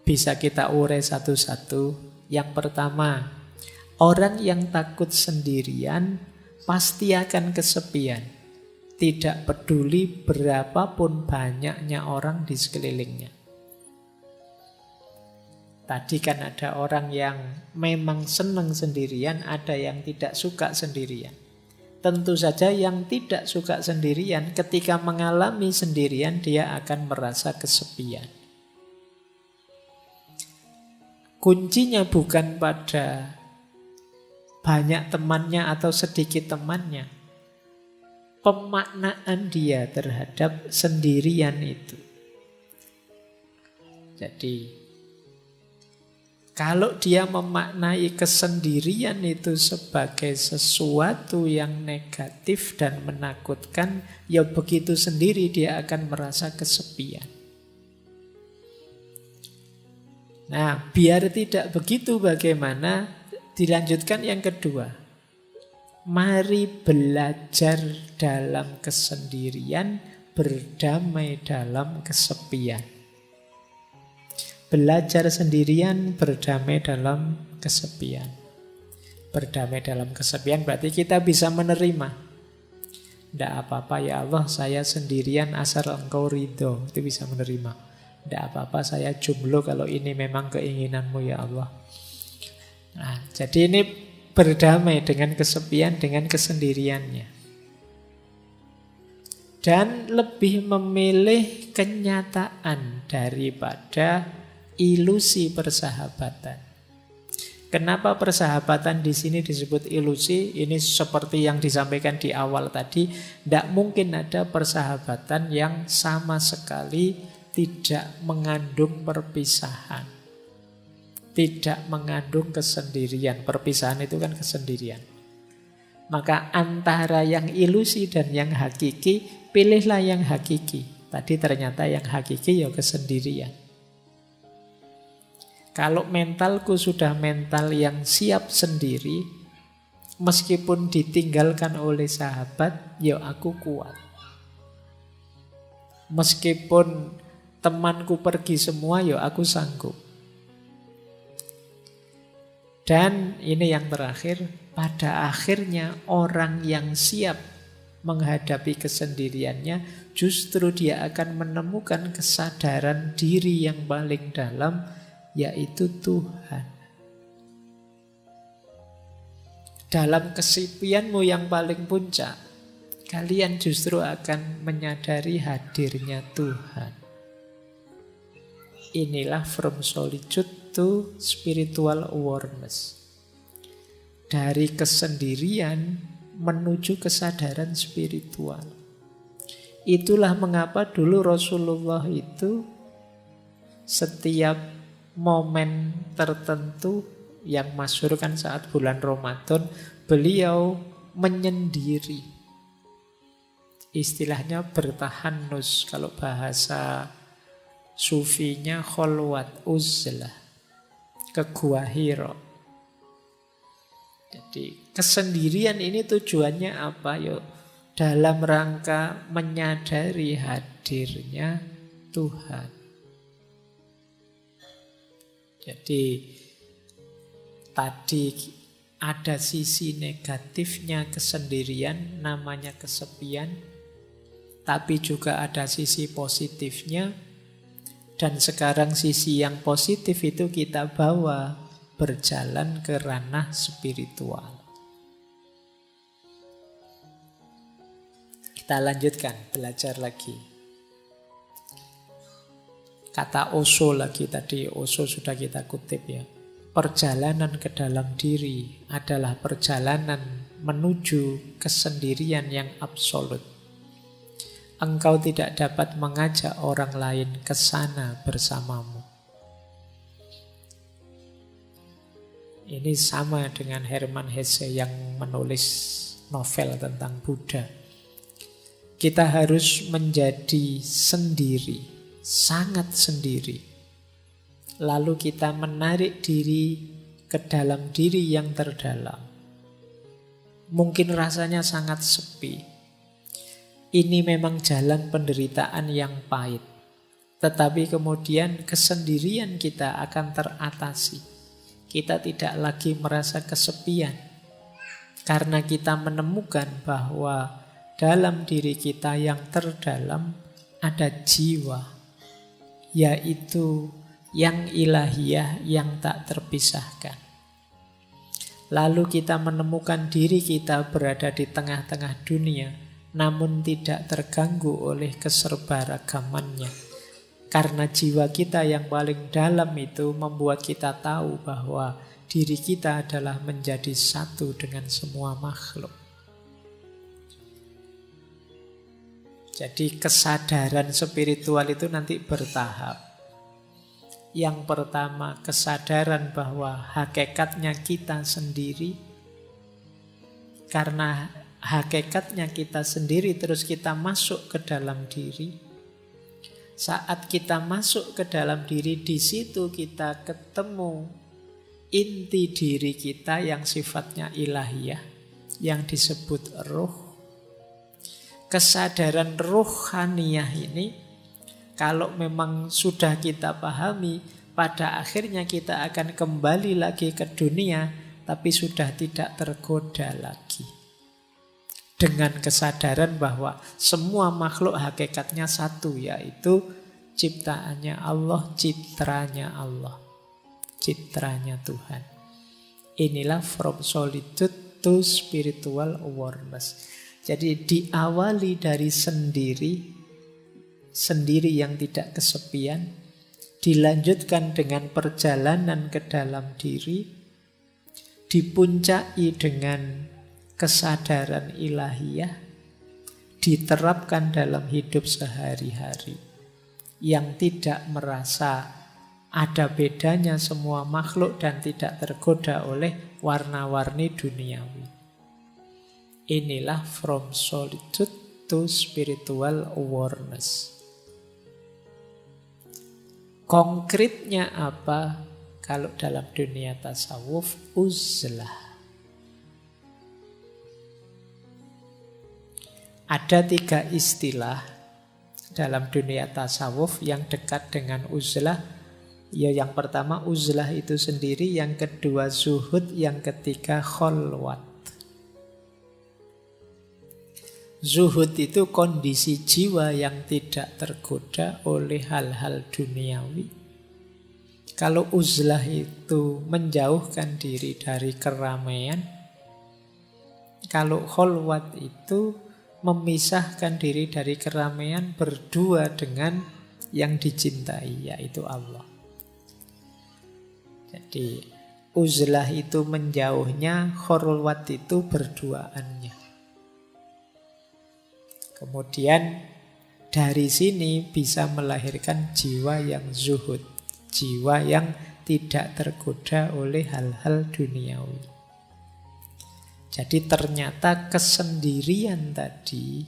bisa kita urai satu-satu. Yang pertama, orang yang takut sendirian pasti akan kesepian. Tidak peduli berapapun banyaknya orang di sekelilingnya. Tadi kan ada orang yang memang senang sendirian, ada yang tidak suka sendirian. Tentu saja yang tidak suka sendirian, ketika mengalami sendirian, dia akan merasa kesepian. Kuncinya bukan pada banyak temannya atau sedikit temannya. Pemaknaan dia terhadap sendirian itu. Jadi kalau dia memaknai kesendirian itu sebagai sesuatu yang negatif dan menakutkan, ya begitu sendiri dia akan merasa kesepian. Nah, biar tidak begitu bagaimana? Dilanjutkan yang kedua. Mari belajar dalam kesendirian, berdamai dalam kesepian. Belajar sendirian, berdamai dalam kesepian. Berdamai dalam kesepian berarti kita bisa menerima. Tidak apa-apa ya Allah, saya sendirian asal Engkau ridho. Itu bisa menerima. Tidak apa-apa saya jomblo kalau ini memang keinginanmu ya Allah. Nah, jadi ini berdamai dengan kesepian, dengan kesendiriannya. Dan lebih memilih kenyataan daripada ilusi persahabatan. Kenapa persahabatan di sini disebut ilusi? Ini seperti yang disampaikan di awal tadi, tidak mungkin ada persahabatan yang sama sekali tidak mengandung perpisahan. Tidak mengandung kesendirian. Perpisahan itu kan kesendirian. Maka antara yang ilusi dan yang hakiki, pilihlah yang hakiki. Tadi ternyata yang hakiki ya kesendirian. Kalau mentalku sudah mental yang siap sendiri, meskipun ditinggalkan oleh sahabat, ya aku kuat. Meskipun temanku pergi semua, ya aku sanggup. Dan ini yang terakhir, pada akhirnya orang yang siap menghadapi kesendiriannya, justru dia akan menemukan kesadaran diri yang paling dalam, yaitu Tuhan. Dalam kesepianmu yang paling puncak, kalian justru akan menyadari hadirnya Tuhan. Inilah from solitude to spiritual awareness. Dari kesendirian menuju kesadaran spiritual. Itulah mengapa dulu Rasulullah itu setiap momen tertentu yang masyhur kan saat bulan Ramadan, beliau menyendiri. Istilahnya bertahanus, kalau bahasa sufinya kholwat uzlah, ke Gua Hira. Jadi kesendirian ini tujuannya apa? Yuk, dalam rangka menyadari hadirnya Tuhan. Jadi tadi ada sisi negatifnya kesendirian, namanya kesepian. Tapi juga ada sisi positifnya. Dan sekarang sisi yang positif itu kita bawa berjalan ke ranah spiritual. Kita lanjutkan, belajar lagi. Kata Osho lagi tadi, Osho sudah kita kutip ya. Perjalanan ke dalam diri adalah perjalanan menuju kesendirian yang absolut. Engkau tidak dapat mengajak orang lain ke sana bersamamu. Ini sama dengan Hermann Hesse yang menulis novel tentang Buddha. Kita harus menjadi sendiri, sangat sendiri. Lalu kita menarik diri ke dalam diri yang terdalam. Mungkin rasanya sangat sepi. Ini memang jalan penderitaan yang pahit. Tetapi kemudian kesendirian kita akan teratasi. Kita tidak lagi merasa kesepian. Karena kita menemukan bahwa dalam diri kita yang terdalam ada jiwa. Yaitu yang ilahiyah yang tak terpisahkan. Lalu kita menemukan diri kita berada di tengah-tengah dunia, namun tidak terganggu oleh keserbaragamannya. Karena jiwa kita yang paling dalam itu membuat kita tahu bahwa diri kita adalah menjadi satu dengan semua makhluk. Jadi kesadaran spiritual itu nanti bertahap. Yang pertama, kesadaran bahwa hakikatnya kita sendiri. Karena hakikatnya kita sendiri, terus kita masuk ke dalam diri. Saat kita masuk ke dalam diri, di situ kita ketemu inti diri kita yang sifatnya ilahiyah, yang disebut ruh. Kesadaran ruhaniyah ini, kalau memang sudah kita pahami, pada akhirnya kita akan kembali lagi ke dunia, tapi sudah tidak tergoda lagi. Dengan kesadaran bahwa semua makhluk hakikatnya satu, yaitu ciptaannya Allah, citranya Allah, citranya Tuhan. Inilah from solitude to spiritual awareness. Jadi diawali dari sendiri, sendiri yang tidak kesepian, dilanjutkan dengan perjalanan ke dalam diri, dipuncai dengan kesadaran ilahiyah, diterapkan dalam hidup sehari-hari, yang tidak merasa ada bedanya semua makhluk dan tidak tergoda oleh warna-warni duniawi. Inilah from solitude to spiritual awareness. Konkretnya apa? Kalau dalam dunia tasawuf, uzlah. Ada 3 istilah dalam dunia tasawuf yang dekat dengan uzlah. Ya, yang pertama uzlah itu sendiri, yang kedua zuhud, yang ketiga kholwat. Zuhud itu kondisi jiwa yang tidak tergoda oleh hal-hal duniawi. Kalau uzlah itu menjauhkan diri dari keramaian. Kalau kholwat itu memisahkan diri dari keramaian, berdua dengan yang dicintai, yaitu Allah. Jadi uzlah itu menjauhnya, kholwat itu berduaannya. Kemudian dari sini bisa melahirkan jiwa yang zuhud, jiwa yang tidak tergoda oleh hal-hal duniawi. Jadi ternyata kesendirian tadi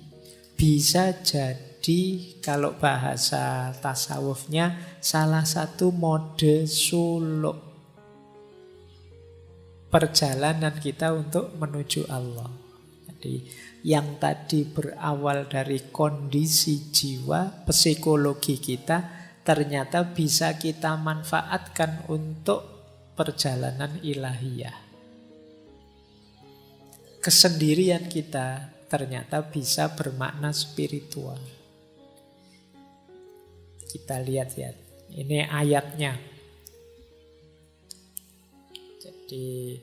bisa jadi, kalau bahasa tasawufnya, salah satu mode suluk perjalanan kita untuk menuju Allah. Jadi yang tadi berawal dari kondisi jiwa, psikologi kita, ternyata bisa kita manfaatkan untuk perjalanan ilahiyah. Kesendirian kita ternyata bisa bermakna spiritual. Kita lihat ya, ini ayatnya. Jadi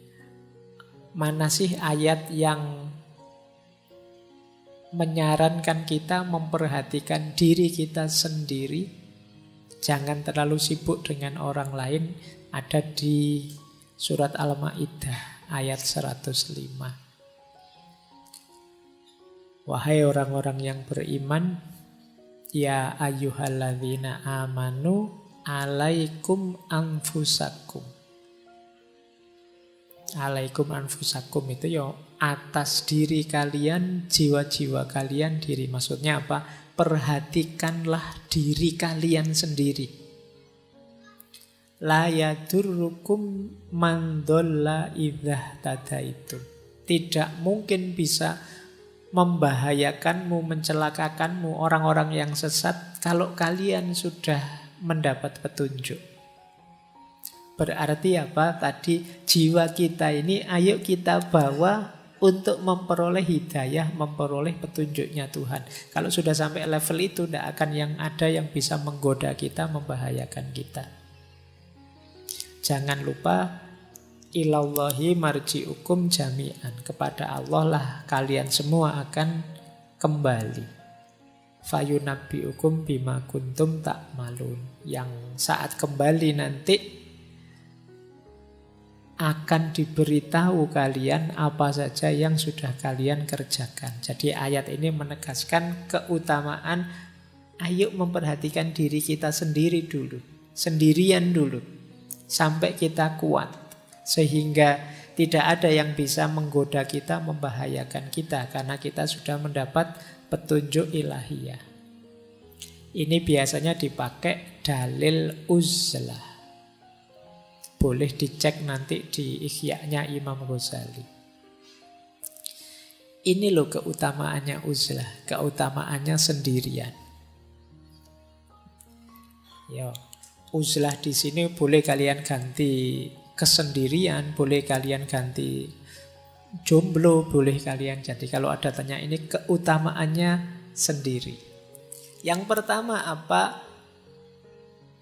mana sih ayat yang menyarankan kita memperhatikan diri kita sendiri, jangan terlalu sibuk dengan orang lain? Ada di surat Al-Maidah ayat 105. Wahai orang-orang yang beriman, ya ayyuhalladzina amanu alaikum anfusakum. Alaikum anfusakum itu ya atas diri kalian, jiwa-jiwa kalian diri. Maksudnya apa? Perhatikanlah diri kalian sendiri. La yadurrukum man dhalla idza tadaitum. Tidak mungkin bisa membahayakanmu, mencelakakanmu orang-orang yang sesat kalau kalian sudah mendapat petunjuk. Berarti apa? Tadi jiwa kita ini ayo kita bawa untuk memperoleh hidayah, memperoleh petunjuknya Tuhan. Kalau sudah sampai level itu, tidak akan yang ada yang bisa menggoda kita, membahayakan kita. Jangan lupa, ilallahi marji'ukum jami'an. Kepada Allah lah kalian semua akan kembali. Fayunabbi'ukum bima kuntum ta'malun. Yang saat kembali nanti akan diberitahu kalian apa saja yang sudah kalian kerjakan. Jadi ayat ini menegaskan keutamaan ayo memperhatikan diri kita sendiri dulu. sendirian dulu sampai kita kuat, sehingga tidak ada yang bisa menggoda kita, membahayakan kita, karena kita sudah mendapat petunjuk ilahiyah. Ini biasanya dipakai dalil uzlah. Boleh dicek nanti di Ihya-nya Imam Ghazali. Ini loh keutamaannya uzlah, keutamaannya sendirian. Ya, uzlah di sini boleh kalian ganti kesendirian, boleh kalian ganti jomblo, boleh kalian. Jadi kalau ada tanya ini keutamaannya sendiri. Yang pertama apa?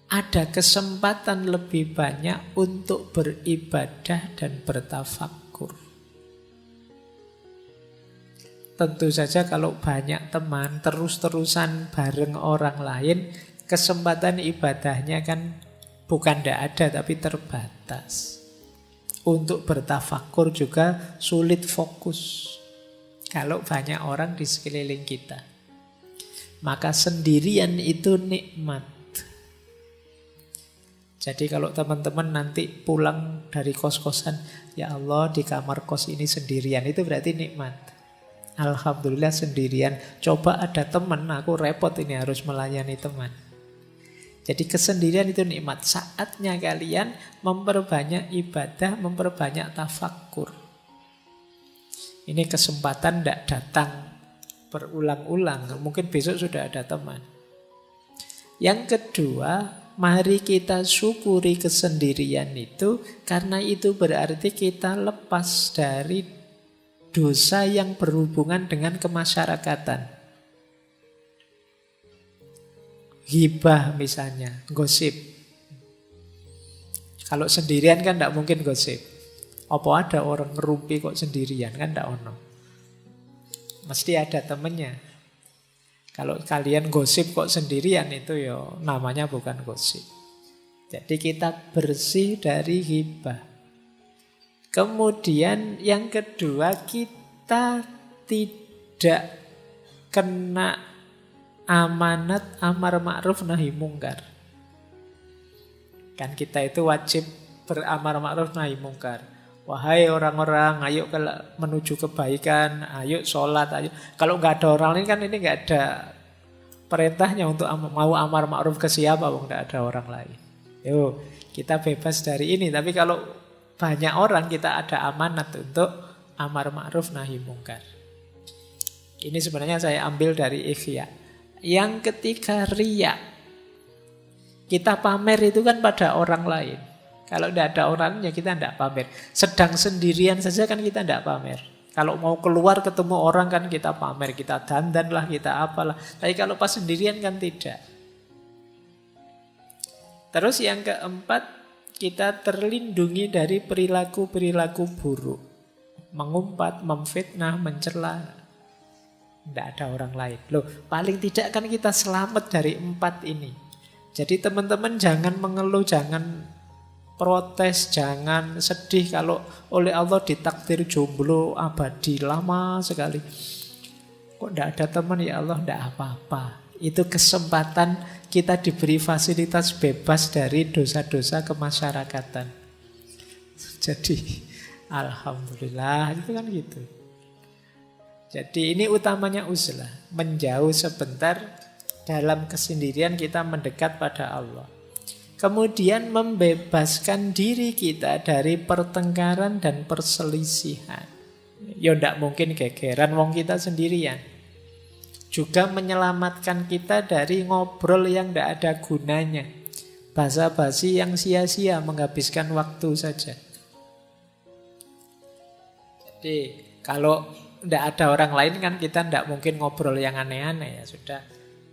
Ada kesempatan lebih banyak untuk beribadah dan bertafakkur. Tentu saja kalau banyak teman terus-terusan bareng orang lain, kesempatan ibadahnya kan bukan tidak ada tapi terbatas. Untuk bertafakkur juga sulit fokus kalau banyak orang di sekeliling kita. Maka sendirian itu nikmat. Jadi kalau teman-teman nanti pulang dari kos-kosan, ya Allah di kamar kos ini sendirian, itu berarti nikmat. Alhamdulillah sendirian. Coba ada teman, aku repot ini harus melayani teman. Jadi kesendirian itu nikmat. Saatnya kalian memperbanyak ibadah, memperbanyak tafakkur. Ini kesempatan tidak datang berulang-ulang. Mungkin besok sudah ada teman. Yang kedua, mari kita syukuri kesendirian itu, karena itu berarti kita lepas dari dosa yang berhubungan dengan kemasyarakatan. Ghibah misalnya, gosip. Kalau sendirian kan tidak mungkin gosip. Apa ada orang ngerumpi kok sendirian, kan tidak ono. Mesti ada temennya. Kalau kalian gosip kok sendirian, itu ya namanya bukan gosip. Jadi kita bersih dari ghibah. Kemudian yang kedua, kita tidak kena amanat amar ma'ruf nahi mungkar. Kan kita itu wajib beramar ma'ruf nahi mungkar. Wahai orang-orang, ayo menuju kebaikan, ayo sholat, ayo. Kalau nggak ada orang lain kan ini nggak ada perintahnya untuk mau amar ma'ruf ke siapa, nggak ada orang lain. Yo, kita bebas dari ini. Tapi kalau banyak orang, kita ada amanat untuk amar ma'ruf nahi mungkar. Ini sebenarnya saya ambil dari Ihya. Yang ketiga, riya. Kita pamer itu kan pada orang lain. Kalau tidak ada orangnya kita tidak pamer. Sedang sendirian saja kan kita tidak pamer. Kalau mau keluar ketemu orang kan kita pamer. Kita dandan lah, kita apalah. Tapi kalau pas sendirian kan tidak. Terus yang keempat, kita terlindungi dari perilaku-perilaku buruk. Mengumpat, memfitnah, mencela. Tidak ada orang lain. Loh, paling tidak kan kita selamat dari empat ini. Jadi teman-teman jangan mengeluh, jangan protes, jangan sedih kalau oleh Allah ditakdir jomblo abadi lama sekali. Kok tidak ada teman, ya Allah, tidak apa-apa. Itu kesempatan kita diberi fasilitas bebas dari dosa-dosa kemasyarakatan. Jadi alhamdulillah, itu kan gitu. Jadi ini utamanya uzlah, menjauh sebentar, dalam kesendirian kita mendekat pada Allah. Kemudian membebaskan diri kita dari pertengkaran dan perselisihan. Ya tidak mungkin gegeran wong kita sendirian. Juga menyelamatkan kita dari ngobrol yang tidak ada gunanya. Basa-basi yang sia-sia, menghabiskan waktu saja. Jadi kalau tidak ada orang lain kan kita tidak mungkin ngobrol yang aneh-aneh, ya sudah.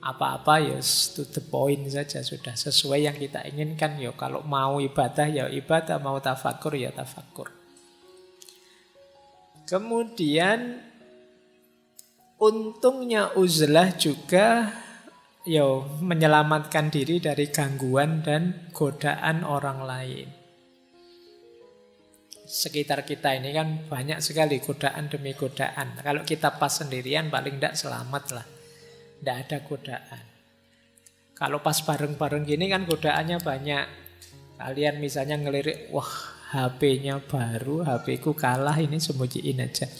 Apa-apa ya to the point saja, sudah sesuai yang kita inginkan. Ya kalau mau ibadah ya ibadah, mau tafakur ya tafakur. Kemudian untungnya uzlah juga ya menyelamatkan diri dari gangguan dan godaan orang lain. Sekitar kita ini kan banyak sekali godaan demi godaan. Kalau kita pas sendirian paling tidak selamat lah. Tidak ada godaan. Kalau pas bareng-bareng gini kan godaannya banyak. Kalian misalnya ngelirik, wah HP-nya baru, HP-ku kalah, ini sembunyiin aja.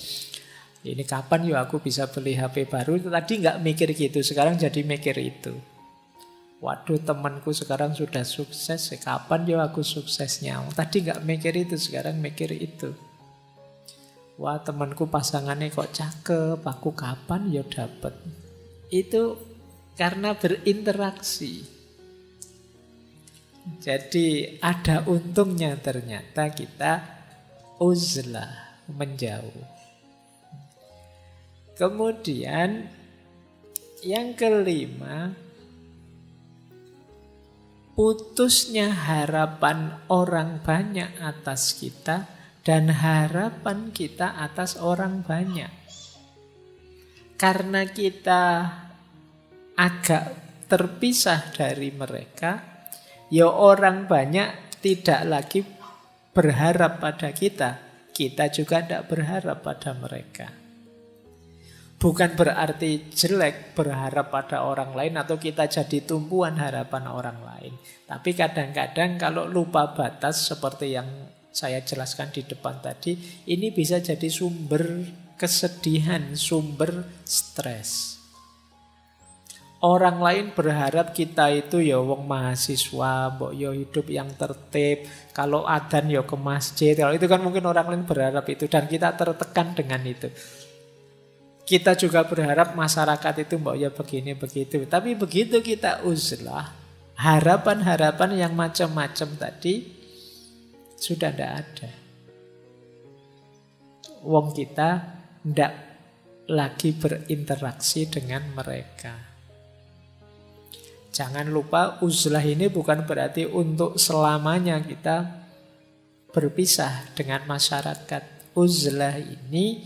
Ini kapan ya aku bisa beli HP baru? Tadi nggak mikir gitu, sekarang jadi mikir itu. Waduh, temanku sekarang sudah sukses, kapan ya aku suksesnya? Tadi nggak mikir itu, sekarang mikir itu. Wah, temanku pasangannya kok cakep, aku kapan ya dapet? Itu karena berinteraksi. Jadi ada untungnya ternyata kita uzlah, menjauh. Kemudian yang kelima, putusnya harapan orang banyak atas kita dan harapan kita atas orang banyak. Karena kita agak terpisah dari mereka, ya orang banyak tidak lagi berharap pada kita. Kita juga tidak berharap pada mereka. Bukan berarti jelek berharap pada orang lain atau kita jadi tumpuan harapan orang lain. Tapi kadang-kadang kalau lupa batas seperti yang saya jelaskan di depan tadi, ini bisa jadi sumber kesedihan, sumber stres. Orang lain berharap kita itu ya wong mahasiswa, mbok yo hidup yang tertib. Kalau adzan ya ke masjid. Kalau itu kan mungkin orang lain berharap itu dan kita tertekan dengan itu. Kita juga berharap masyarakat itu mbok ya begini begitu. Tapi begitu kita uzlah, harapan-harapan yang macam-macam tadi sudah tidak ada. Wong kita tidak lagi berinteraksi dengan mereka. Jangan lupa uzlah ini bukan berarti untuk selamanya kita berpisah dengan masyarakat. Uzlah ini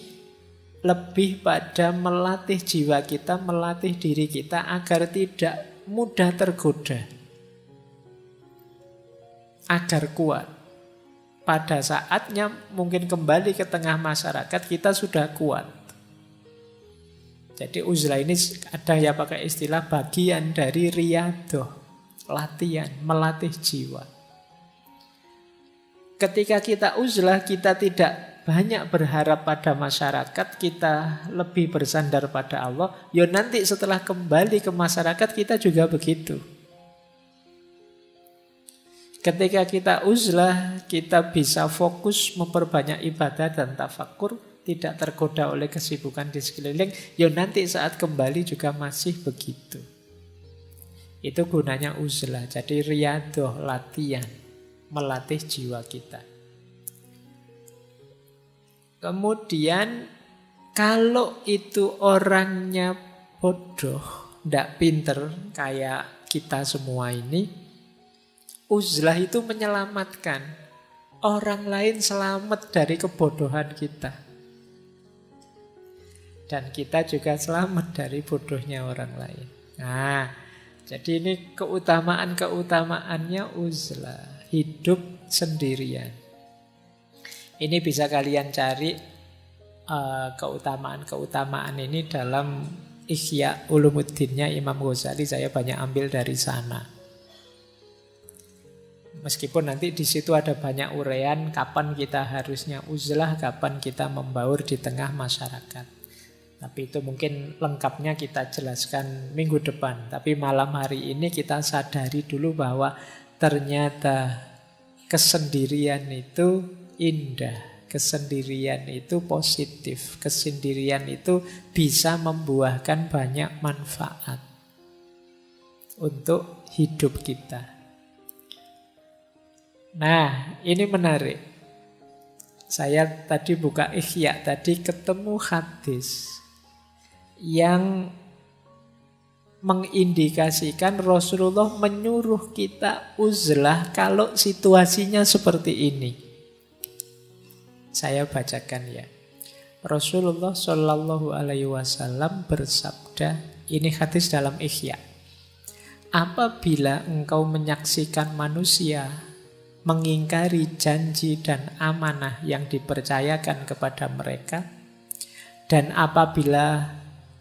lebih pada melatih jiwa kita, melatih diri kita agar tidak mudah tergoda. Agar kuat. Pada saatnya mungkin kembali ke tengah masyarakat kita sudah kuat. Jadi uzlah ini ada yang pakai istilah bagian dari riyadoh, latihan, melatih jiwa. Ketika kita uzlah, kita tidak banyak berharap pada masyarakat, kita lebih bersandar pada Allah. Ya nanti setelah kembali ke masyarakat kita juga begitu. Ketika kita uzlah, kita bisa fokus memperbanyak ibadah dan tafakur, tidak tergoda oleh kesibukan di sekeliling. Ya nanti saat kembali juga masih begitu. Itu gunanya uzlah. Jadi riyadoh, latihan, melatih jiwa kita. Kemudian kalau itu orangnya bodoh, tidak pinter kayak kita semua ini, uzlah itu menyelamatkan. Orang lain selamat dari kebodohan kita. Dan kita juga selamat dari bodohnya orang lain. Nah, jadi ini keutamaan-keutamaannya uzlah. Hidup sendirian. Ini bisa kalian cari keutamaan-keutamaan ini dalam Ihya Ulumuddinnya Imam Ghazali. Saya banyak ambil dari sana. Meskipun nanti di situ ada banyak uraian kapan kita harusnya uzlah, kapan kita membaur di tengah masyarakat. Tapi itu mungkin lengkapnya kita jelaskan minggu depan. Tapi malam hari ini kita sadari dulu bahwa ternyata kesendirian itu indah. Kesendirian itu positif. Kesendirian itu bisa membuahkan banyak manfaat untuk hidup kita. Nah, ini menarik. Saya tadi buka Ihya, tadi ketemu hadis yang mengindikasikan Rasulullah menyuruh kita uzlah kalau situasinya seperti ini. Saya bacakan ya. Rasulullah Shallallahu Alaihi Wasallam bersabda, ini hadis dalam Ihya. Apabila engkau menyaksikan manusia mengingkari janji dan amanah yang dipercayakan kepada mereka, dan apabila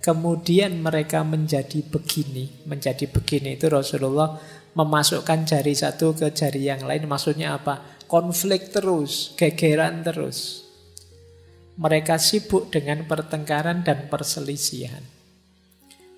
kemudian mereka menjadi begini. Menjadi begini itu Rasulullah memasukkan jari satu ke jari yang lain. Maksudnya apa? Konflik terus, gegeran terus. Mereka sibuk dengan pertengkaran dan perselisihan.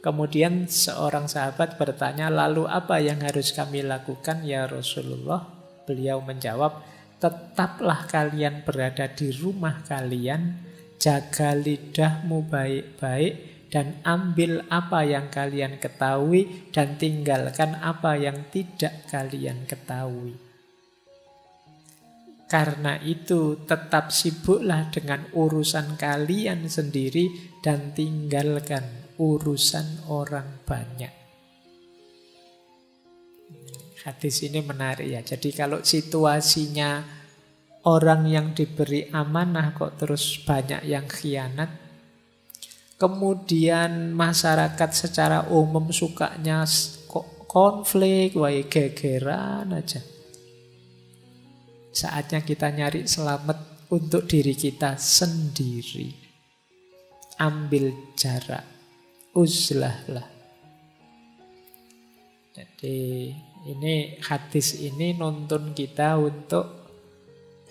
Kemudian seorang sahabat bertanya, lalu apa yang harus kami lakukan ya Rasulullah? Beliau menjawab, tetaplah kalian berada di rumah kalian, jaga lidahmu baik-baik, dan ambil apa yang kalian ketahui, dan tinggalkan apa yang tidak kalian ketahui. Karena itu tetap sibuklah dengan urusan kalian sendiri dan tinggalkan urusan orang banyak. Hadis ini menarik ya. Jadi kalau situasinya orang yang diberi amanah kok terus banyak yang khianat, kemudian masyarakat secara umum sukanya kok konflik, wah gegeran aja. Saatnya kita nyari selamat untuk diri kita sendiri. Ambil jarak. Uzlahlah. Jadi ini hadis ini nuntun kita untuk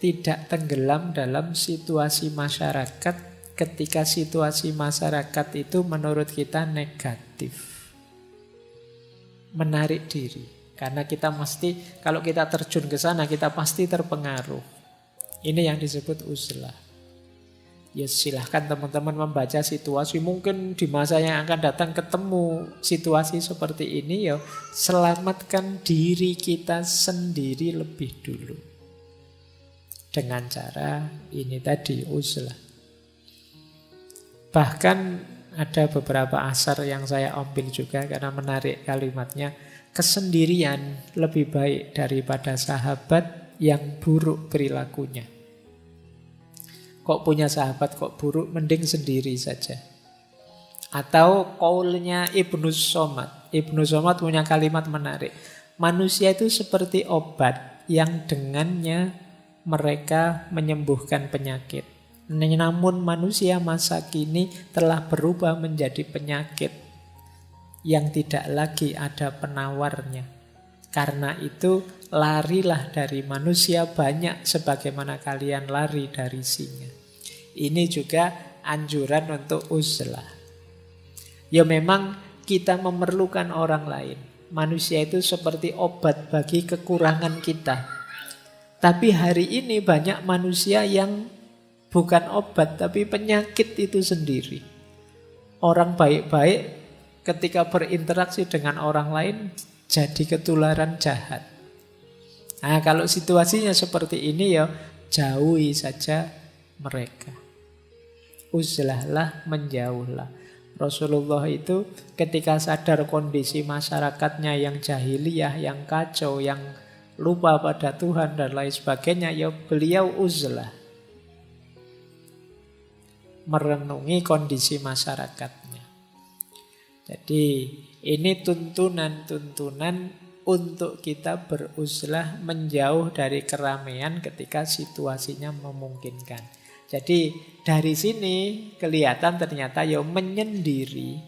tidak tenggelam dalam situasi masyarakat ketika situasi masyarakat itu menurut kita negatif. Menarik diri. Karena kita mesti, kalau kita terjun ke sana, kita pasti terpengaruh. Ini yang disebut uzlah. Ya silahkan teman-teman membaca situasi. Mungkin di masa yang akan datang ketemu situasi seperti ini, ya selamatkan diri kita sendiri lebih dulu. Dengan cara ini tadi, uzlah. Bahkan ada beberapa asar yang saya ambil juga karena menarik kalimatnya. Kesendirian lebih baik daripada sahabat yang buruk perilakunya. Kok punya sahabat kok buruk, mending sendiri saja. Atau qaulnya Ibnu Somad. Ibnu Somad punya kalimat menarik. Manusia itu seperti obat yang dengannya mereka menyembuhkan penyakit. Namun manusia masa kini telah berubah menjadi penyakit yang tidak lagi ada penawarnya. Karena itu larilah dari manusia banyak sebagaimana kalian lari dari singa. Ini juga anjuran untuk uzlah. Ya memang kita memerlukan orang lain. Manusia itu seperti obat bagi kekurangan kita. Tapi hari ini banyak manusia yang bukan obat tapi penyakit itu sendiri. Orang baik-baik ketika berinteraksi dengan orang lain jadi ketularan jahat. Nah, kalau situasinya seperti ini ya jauhi saja mereka. Uzlahlah, menjauhlah. Rasulullah itu ketika sadar kondisi masyarakatnya yang jahiliyah, yang kacau, yang lupa pada Tuhan dan lain sebagainya, ya beliau uzlah. Merenungi kondisi masyarakatnya. Jadi ini tuntunan-tuntunan untuk kita beruzlah menjauh dari keramaian ketika situasinya memungkinkan. Jadi dari sini kelihatan ternyata ya menyendiri,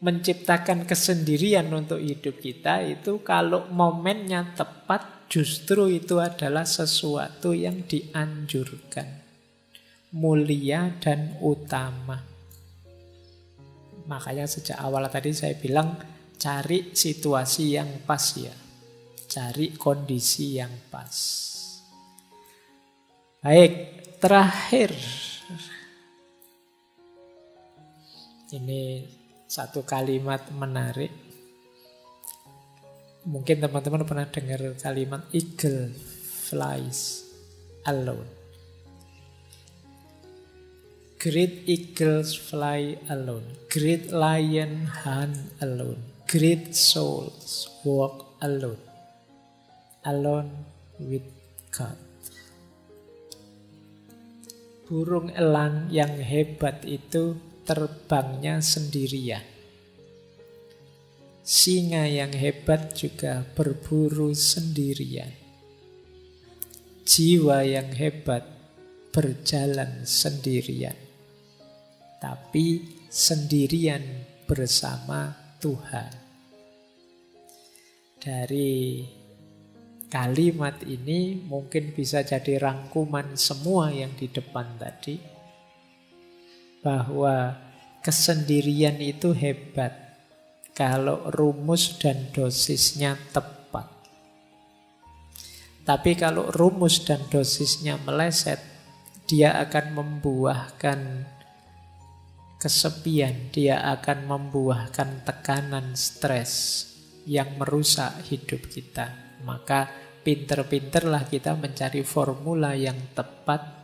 menciptakan kesendirian untuk hidup kita itu kalau momennya tepat justru itu adalah sesuatu yang dianjurkan, mulia dan utama. Makanya sejak awal tadi saya bilang cari situasi yang pas ya. Cari kondisi yang pas. Baik, terakhir. Ini satu kalimat menarik. Mungkin teman-teman pernah dengar kalimat eagle flies alone. Great eagles fly alone. Great lion hunt alone. Great souls walk alone. Alone with God. Burung elang yang hebat itu terbangnya sendirian. Singa yang hebat juga berburu sendirian. Jiwa yang hebat berjalan sendirian. Tapi sendirian bersama Tuhan. Dari kalimat ini mungkin bisa jadi rangkuman semua yang di depan tadi, bahwa kesendirian itu hebat kalau rumus dan dosisnya tepat. Tapi kalau rumus dan dosisnya meleset, dia akan membuahkan kesepian, dia akan membuahkan tekanan, stres yang merusak hidup kita. Maka pinter-pinterlah kita mencari formula yang tepat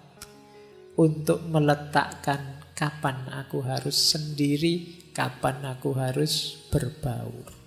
untuk meletakkan kapan aku harus sendiri, kapan aku harus berbaur.